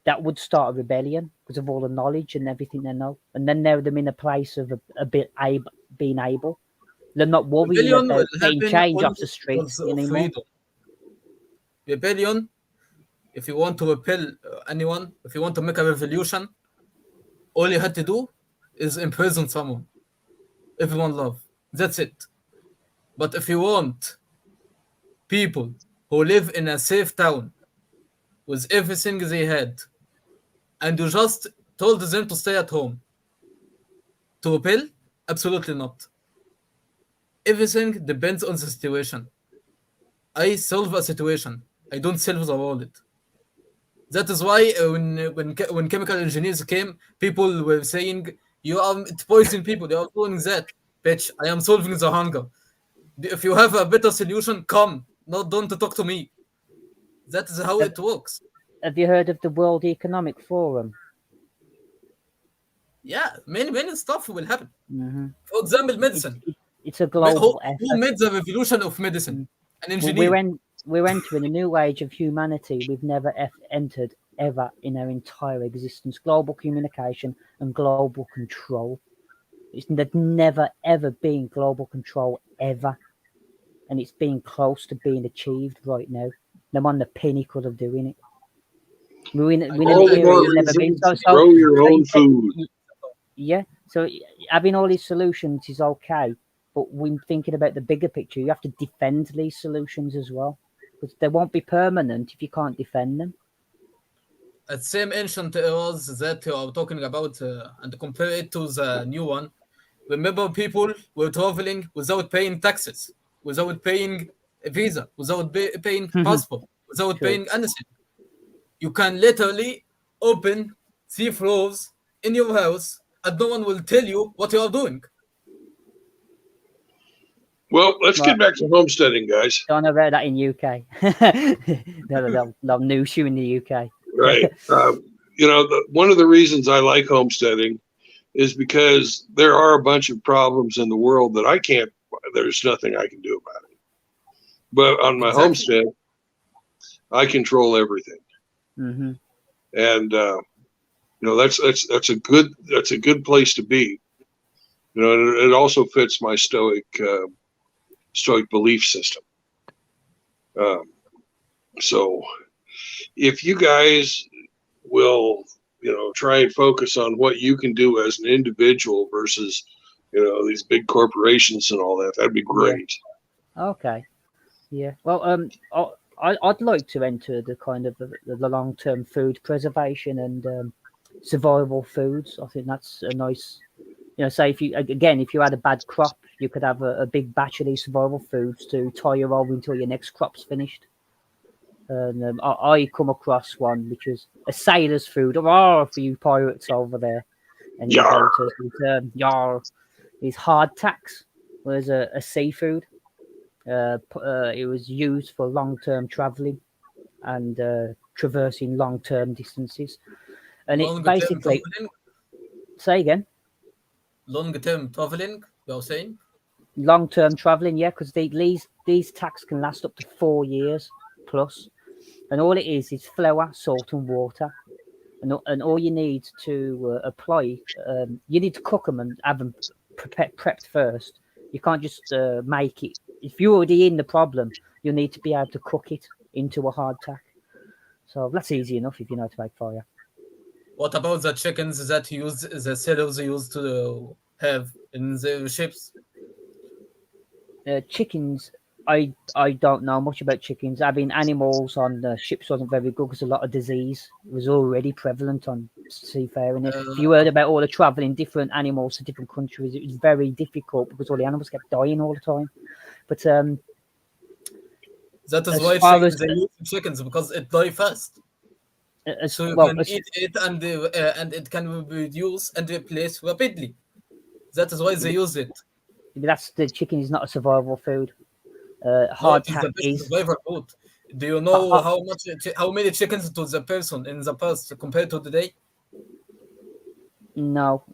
That would start a rebellion because of all the knowledge and everything they know. And then they're them in a place of being able. They're not worrying Rebellion about will getting happen change only off the streets because of anymore. freedom. Rebellion, if you want to repel anyone, if you want to make a revolution, all you had to do is imprison someone. Everyone love. That's it. But if you want people who live in a safe town with everything they had, and you just told them to stay at home, to repel? Absolutely not. Everything depends on the situation. I solve a situation. I don't solve the world. That is why when chemical engineers came, people were saying, "You are poisoning people. You are doing that." Bitch, I am solving the hunger. If you have a better solution, come. Not don't talk to me. That is how it works. Have you heard of the World Economic Forum? Yeah, many stuff will happen. Mm-hmm. For example, medicine. It's a global effort. Who made the revolution of medicine? An engineer. We're entering a new age of humanity we've never entered ever in our entire existence. Global communication and global control. There's never ever been global control ever, and it's being close to being achieved right now. They're on the pinnacle of doing it. We're in All an the era more we've never been. reason to grow your own food. Yeah, so having all these solutions is okay, but when thinking about the bigger picture, you have to defend these solutions as well, because they won't be permanent if you can't defend them. At same ancient eras that you are talking about and compare it to the new one, remember people were traveling without paying taxes, without paying a visa, without paying passport, without paying anything. You can literally open 3 floors in your house and no one will tell you what you are doing. Well, let's get back to homesteading, guys. Don't know about that in UK. They'll noose you in the UK. Right. One of the reasons I like homesteading is because there are a bunch of problems in the world that there's nothing I can do about it. But on my homestead, I control everything. Mm-hmm. And that's a good place to be. It also fits my stoic belief system. So if you guys will, try and focus on what you can do as an individual versus, these big corporations and all that, that'd be great. Yeah. Okay. Yeah. Well, I'd like to enter the kind of the long-term food preservation and survival foods. I think that's a nice, say if you had a bad crop, you could have a big batch of these survival foods to tie you over until your next crop's finished. And I come across one which was a sailor's food. For you pirates over there, and you go to yar. These hardtacks was a seafood. It was used for long-term traveling and traversing long-term distances, and it basically. Say again. Long-term traveling, you're saying? Long-term traveling, yeah, because these tacks can last up to 4 years plus, and all it is flour, salt, and water, and all you need to apply. You need to cook them and have them prepped first. You can't just make it. If you're already in the problem, you'll need to be able to cook it into a hardtack. So that's easy enough if you know how to make fire. What about the chickens that the sailors used to have in the ships? Chickens, I don't know much about chickens. Having animals on the ships wasn't very good because a lot of disease was already prevalent on seafaring. If you heard about all the traveling different animals to different countries, it was very difficult because all the animals kept dying all the time. But that is why they use chickens, because it die fast. So you well, can eat it and it can reproduce and replace rapidly. That is why they use it. that's the chicken is not a survival food. No, it is Hardtack the best is, survivor food. Do you but know how many chickens to the person in the past compared to today? no,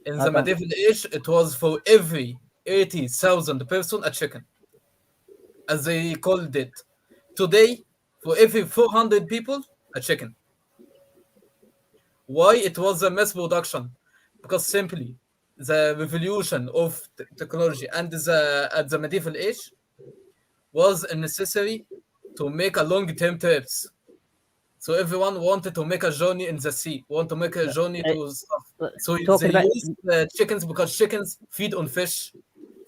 In I the don't. medieval age, it was for every 80,000 person a chicken, as they called it. Today, for every 400 people, a chicken. Why it was a mass production? Because simply the revolution of technology and at the medieval age was necessary to make a long-term trips. So everyone wanted to make a journey in the sea, want to make a journey Uh, to stuff. So Talking they about used chickens because chickens feed on fish,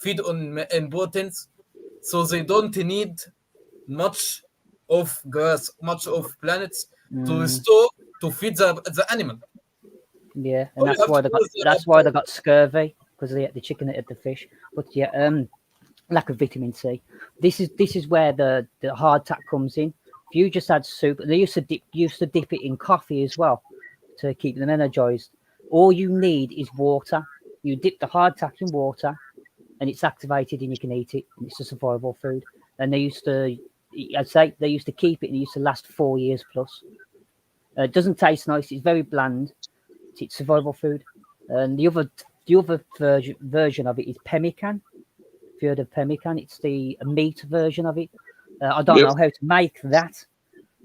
feed on proteins, so they don't need much of grass, much of planets to restore to feed the animal. yeah, and All you have to do is that's why they got scurvy because they ate the chicken that ate the fish. But yeah, lack of vitamin C. This is where the hardtack comes in. If you just had soup, they used to dip it in coffee as well to keep them energized. All you need is water. You dip the hardtack in water, and it's activated, and you can eat it. And it's a survival food. And I'd say they used to keep it, and it used to last 4 years plus. It doesn't taste nice. It's very bland. It's survival food. And the other version of it is pemmican. If you heard of pemmican, it's the meat version of it. I don't know how to make that,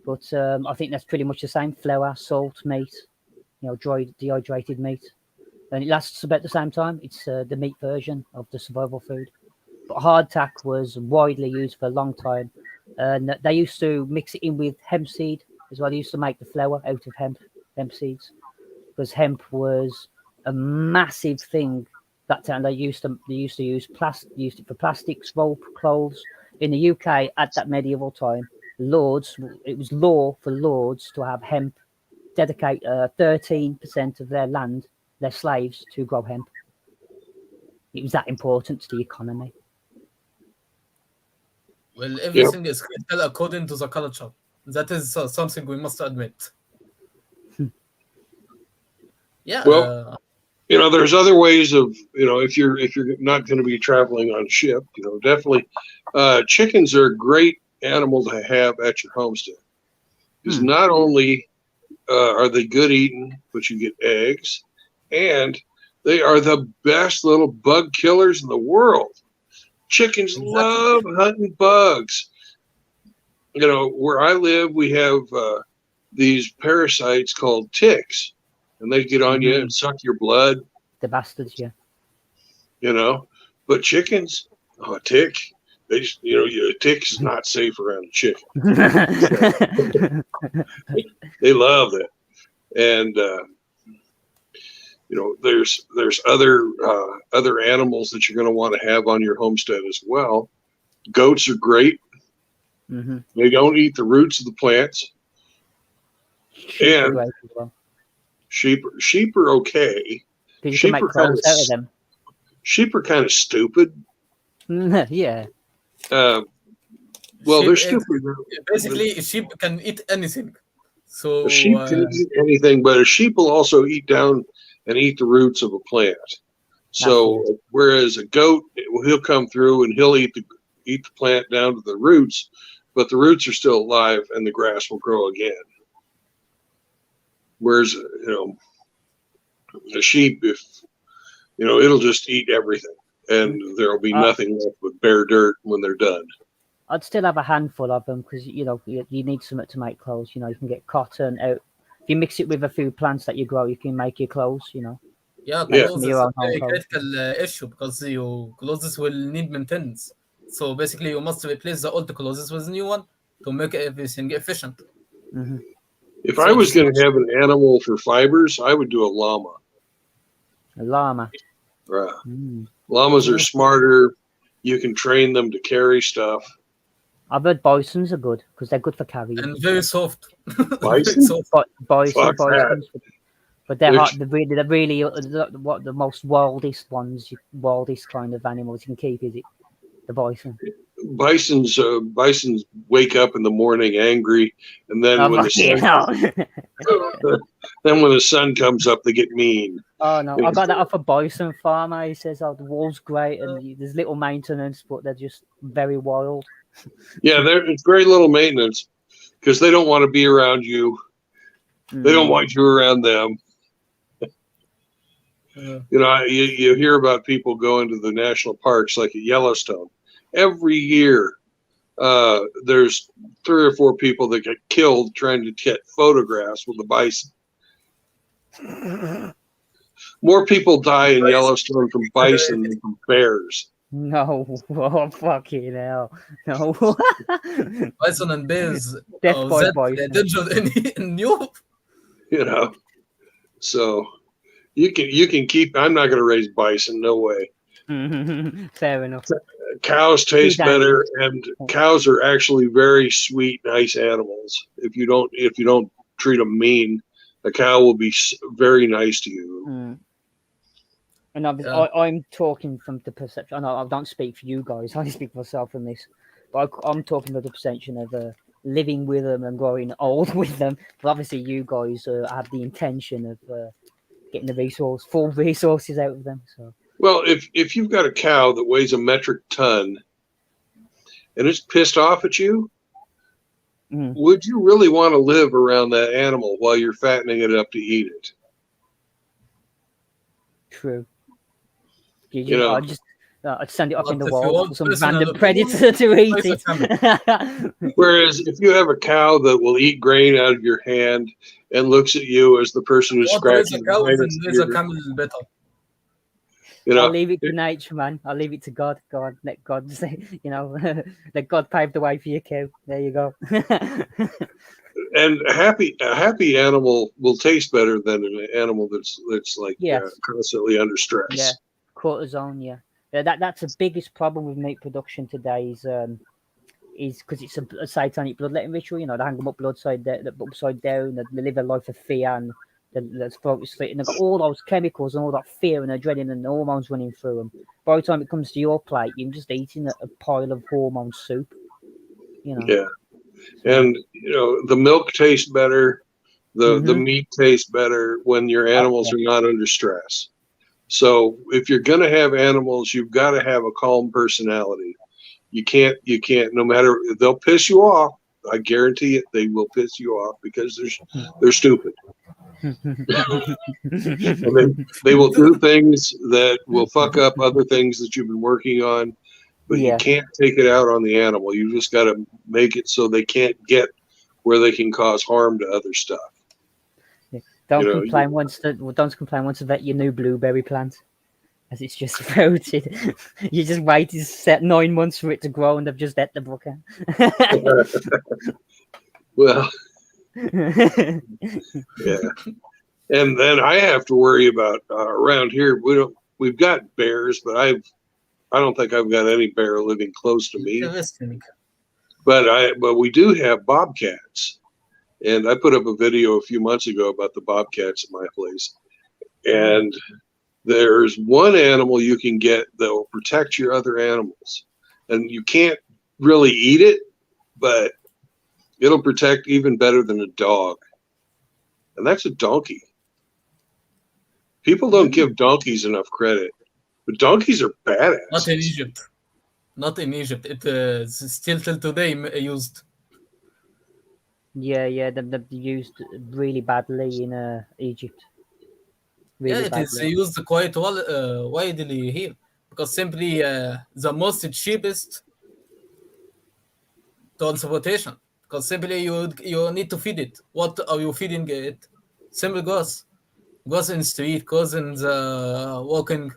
but I think that's pretty much the same: flour, salt, meat, dried, dehydrated meat, and it lasts about the same time. It's the meat version of the survival food. But hardtack was widely used for a long time, and they used to mix it in with hemp seed as well. They used to make the flour out of hemp seeds, because hemp was a massive thing that time. They used to use used it for plastics, rope, clothes. In the UK at that medieval time, it was law for lords to have hemp, dedicate 13% of their land, their slaves, to grow hemp. It was that important to the economy. Well, everything is critical according to the culture. That is something we must admit. Yeah. Well, there's other ways of, if you're not going to be traveling on ship, definitely chickens are a great animal to have at your homestead. Because not only are they good eating, but you get eggs, and they are the best little bug killers in the world. Chickens love hunting bugs. Where I live, we have these parasites called ticks, and they get on you and suck your blood. The bastards, yeah. But chickens, a tick, they just, a tick's not safe around a chicken. They love it. And, there's other animals that you're going to want to have on your homestead as well. Goats are great. Mm-hmm. They don't eat the roots of the plants. And sheep are okay. You can make clothes out of them. Sheep are kind of stupid. Yeah. They're stupid. Basically, a sheep can eat anything. So a sheep can eat anything, but a sheep will also eat down and eat the roots of a plant. So whereas a goat, he'll come through and he'll eat the plant down to the roots, but the roots are still alive and the grass will grow again. Whereas, a sheep, if it'll just eat everything, and there'll be nothing left but bare dirt when they're done. I'd still have a handful of them because you need something to make clothes. You can get cotton out. If you mix it with a few plants that you grow, you can make your clothes. Yeah, clothes is a very critical issue because your clothes will need maintenance. So basically, you must replace the old clothes with a new one to make everything efficient. Mm-hmm. If I was going to have an animal for fibers, I would do a llama. A llama. Right. Llamas are smarter. You can train them to carry stuff. I've heard bisons are good because they're good for carrying. And very soft. Bison? Bisons. But they're hard. They're really the most wildest kind of animals you can keep, is it? The bison. bisons wake up in the morning angry, and then when the sun comes up, they get mean. Oh no, I got that off a bison farmer. He says, "Oh, the wool's great, and there's little maintenance, but they're just very wild." Yeah, it's very little maintenance because they don't want to be around you. They don't want you around them. You know, you hear about people going to the national parks like at Yellowstone. Every year, there's 3 or 4 people that get killed trying to get photographs with the bison. More people die in Yellowstone from bison than from bears. No, oh, fucking hell. No. Bison and bears. Death by bison. In Europe. You know, so you can keep. I'm not going to raise bison. No way. Fair enough. Cows taste better, and cows are actually very sweet, nice animals. If you don't treat them mean, a cow will be very nice to you. And I'm talking from the perception. I don't speak for you guys. I speak for myself on this. But I'm talking about the perception of living with them and growing old with them. But obviously, you guys have the intention of getting the full resources out of them. So. Well, if you've got a cow that weighs a metric ton and it's pissed off at you, would you really want to live around that animal while you're fattening it up to eat it? True. You know, I'd send it up in the wall for some random predator to eat it. Whereas if you have a cow that will eat grain out of your hand and looks at you as the person who's scratching there's a camel better. You know, I'll leave it to nature, man. I'll leave it to God. Let God say, let God pave the way for your cow. There you go. And a happy animal will taste better than an animal that's like constantly under stress. Yeah, cortisone. Yeah, that's the biggest problem with meat production today is because it's a satanic bloodletting ritual. You know, they hang them up upside down. They live a life of fear and let's focus and they've got all those chemicals and all that fear and adrenaline and the hormones running through them. By the time it comes to your plate, you're just eating a pile of hormone soup. You know. Yeah. And the milk tastes better, the meat tastes better when your animals are not under stress. So if you're gonna have animals, you've got to have a calm personality. You can't. No matter, they'll piss you off. I guarantee it. They will piss you off because they're stupid. And they will do things that will fuck up other things that you've been working on. But you can't take it out on the animal. You just got to make it so they can't get where they can cause harm to other stuff. Don't complain once about your new blueberry plant, as it's just fruited. You just waited 9 months for it to grow, and they've just ate the bucket. Well, yeah. And then I have to worry about around here. We've got bears, but I don't think I've got any bear living close to me. But we do have bobcats, and I put up a video a few months ago about the bobcats at my place. And there's one animal you can get that will protect your other animals, and you can't really eat it, but it'll protect even better than a dog, and that's a donkey. People don't give donkeys enough credit. But donkeys are badass. Not in Egypt. It is still till today used. Yeah, they're used really badly in Egypt. Really it is used quite widely here because simply the most cheapest transportation. Because simply you need to feed it. What are you feeding it? Simple grass in the street, grass in the walking.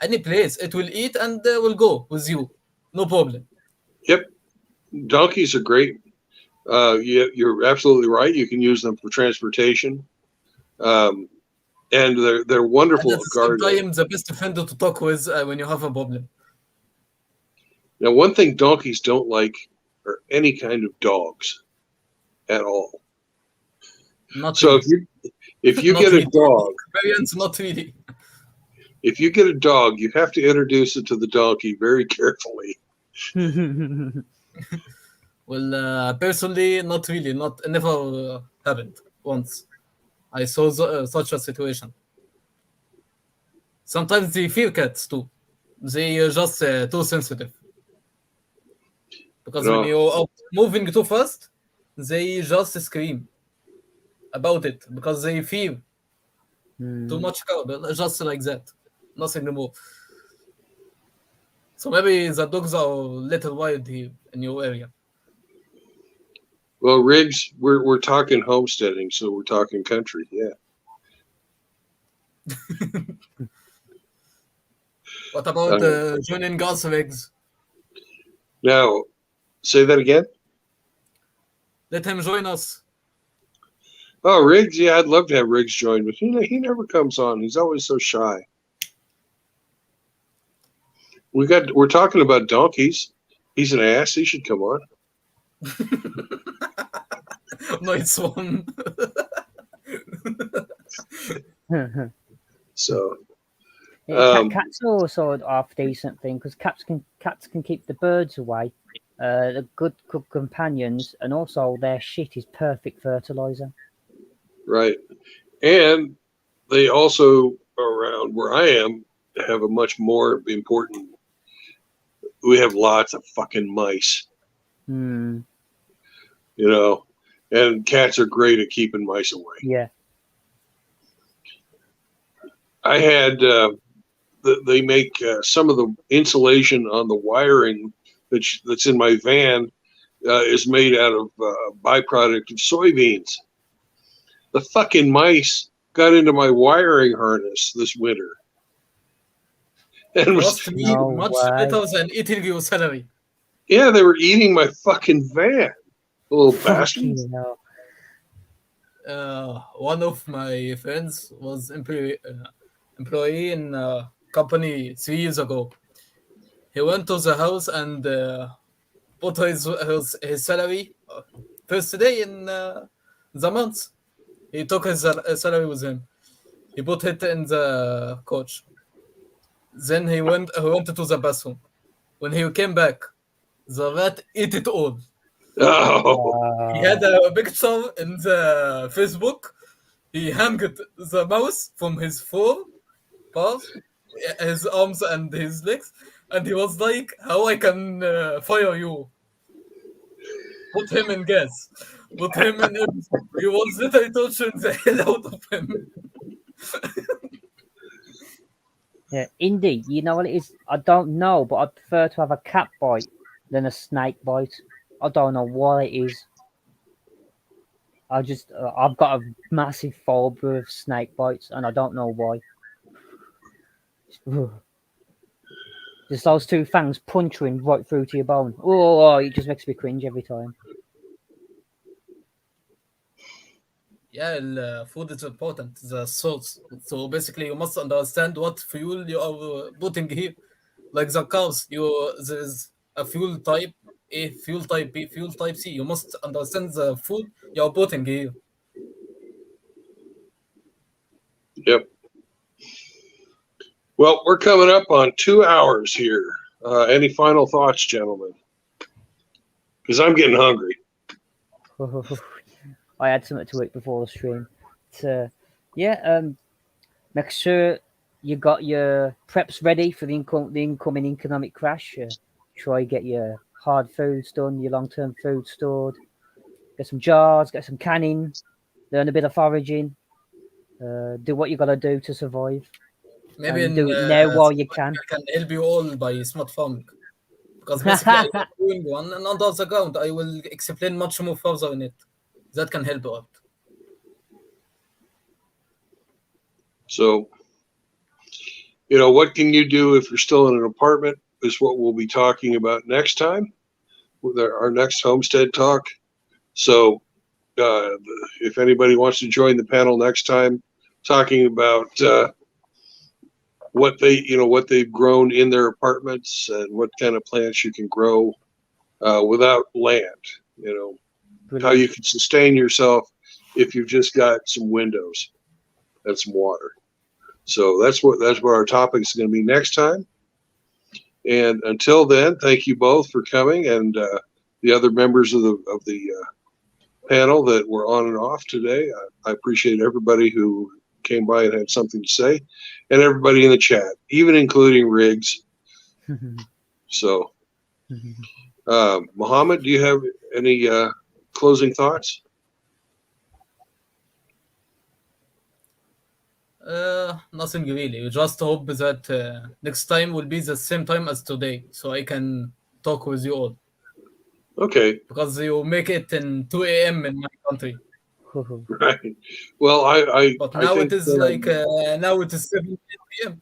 Any place, it will eat and will go with you. No problem. Yep. Donkeys are great. You're absolutely right. You can use them for transportation. And they're wonderful at gardening. Sometimes the best friend to talk with when you have a problem. Now, one thing donkeys don't like are any kind of dogs at all. So if you get a dog, not really. If you get a dog, you have to introduce it to the donkey very carefully Well, personally, not really. Not never happened once. I saw such a situation. Sometimes they fear cats too. They are just too sensitive. Because when No, you are moving too fast, they just scream about it because they feel too much cow, just like that. Nothing more. So maybe the dogs are little wild here in your area. well, Riggs, we're talking homesteading, so we're talking country. Yeah. What about joining us, Riggs? Now, say that again. Let him join us. Oh, Riggs. Yeah, I'd love to have Riggs join, but he never comes on. He's always so shy. We're talking about donkeys. He's an ass. He should come on. Nice one. So Cats are also a half decent thing because cats can keep the birds away. They're good companions, and also their shit is perfect fertilizer. right, and they also around where I am have a much more important. We have lots of fucking mice. Hmm. You know, and cats are great at keeping mice away. Yeah. I had they make some of the insulation on the wiring that's in my van is made out of byproduct of soybeans. The fucking mice got into my wiring harness this winter. And Must be No much way. better than eating your salary. yeah, they were eating my fucking van, little bastards. Fucking hell. One of my friends was employee in a company 3 years ago. He went to the house and put his salary first day in the month. He took his salary with him. He put it in the coach. Then he went to the bathroom. When he came back, the rat ate it all. Oh, He had a picture in the Facebook. He hung the mouse from his four paws, his arms and his legs, and he was like, "How I can fire you? Put him in gas. Put him in." He was literally torturing the hell out of him. Yeah, Indy, you know what it is? I don't know, but I prefer to have a cat bite than a snake bite. I don't know what it is. I've got a massive phobia of snake bites, and I don't know why. Just those two fangs puncturing right through to your bone. Oh, it just makes me cringe every time. Yeah, food is important. The source. So basically, you must understand what fuel you are putting here. Like the cows, there's a fuel type A, fuel type B, fuel type C. You must understand the food you are putting here. yep. Well, we're coming up on 2 hours here. Any final thoughts, gentlemen? Because I'm getting hungry. I had something to eat before the stream. Make sure you got your preps ready for the incoming economic crash. Try get your hard foods done, your long-term food stored. Get some jars, get some canning, learn a bit of foraging. Do what you got to do to survive. Maybe And in do it now while you can. I can help you all by smart farming. Because basically, I am doing one, and under the ground, I will explain much more further in it. That can help out. So, what can you do if you're still in an apartment is what we'll be talking about next time with our next homestead talk. So, if anybody wants to join the panel next time, talking about what they've grown in their apartments and what kind of plants you can grow without land, how you can sustain yourself if you've just got some windows and some water. So that's what our topic is going to be next time. And until then, thank you both for coming, and the other members of the panel that were on and off today. I appreciate everybody who came by and had something to say, and everybody in the chat, even including Riggs. So, Muhammad, do you have any closing thoughts? Nothing really. We just hope that next time will be the same time as today, so I can talk with you all. Okay. Because you make it in 2 a.m. in my country. Right. Well, But now I think, it is like now it is 7 p.m.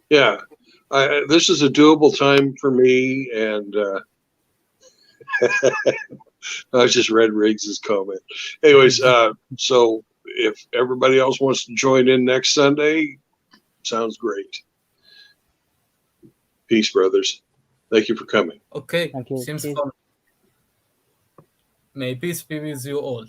Yeah, this is a doable time for me, and I just read Riggs's comment. Anyways, so if everybody else wants to join in next Sunday, sounds great. Peace, brothers. Thank you for coming. Okay, Thank you. seems Cheers. fun. May peace be with you all.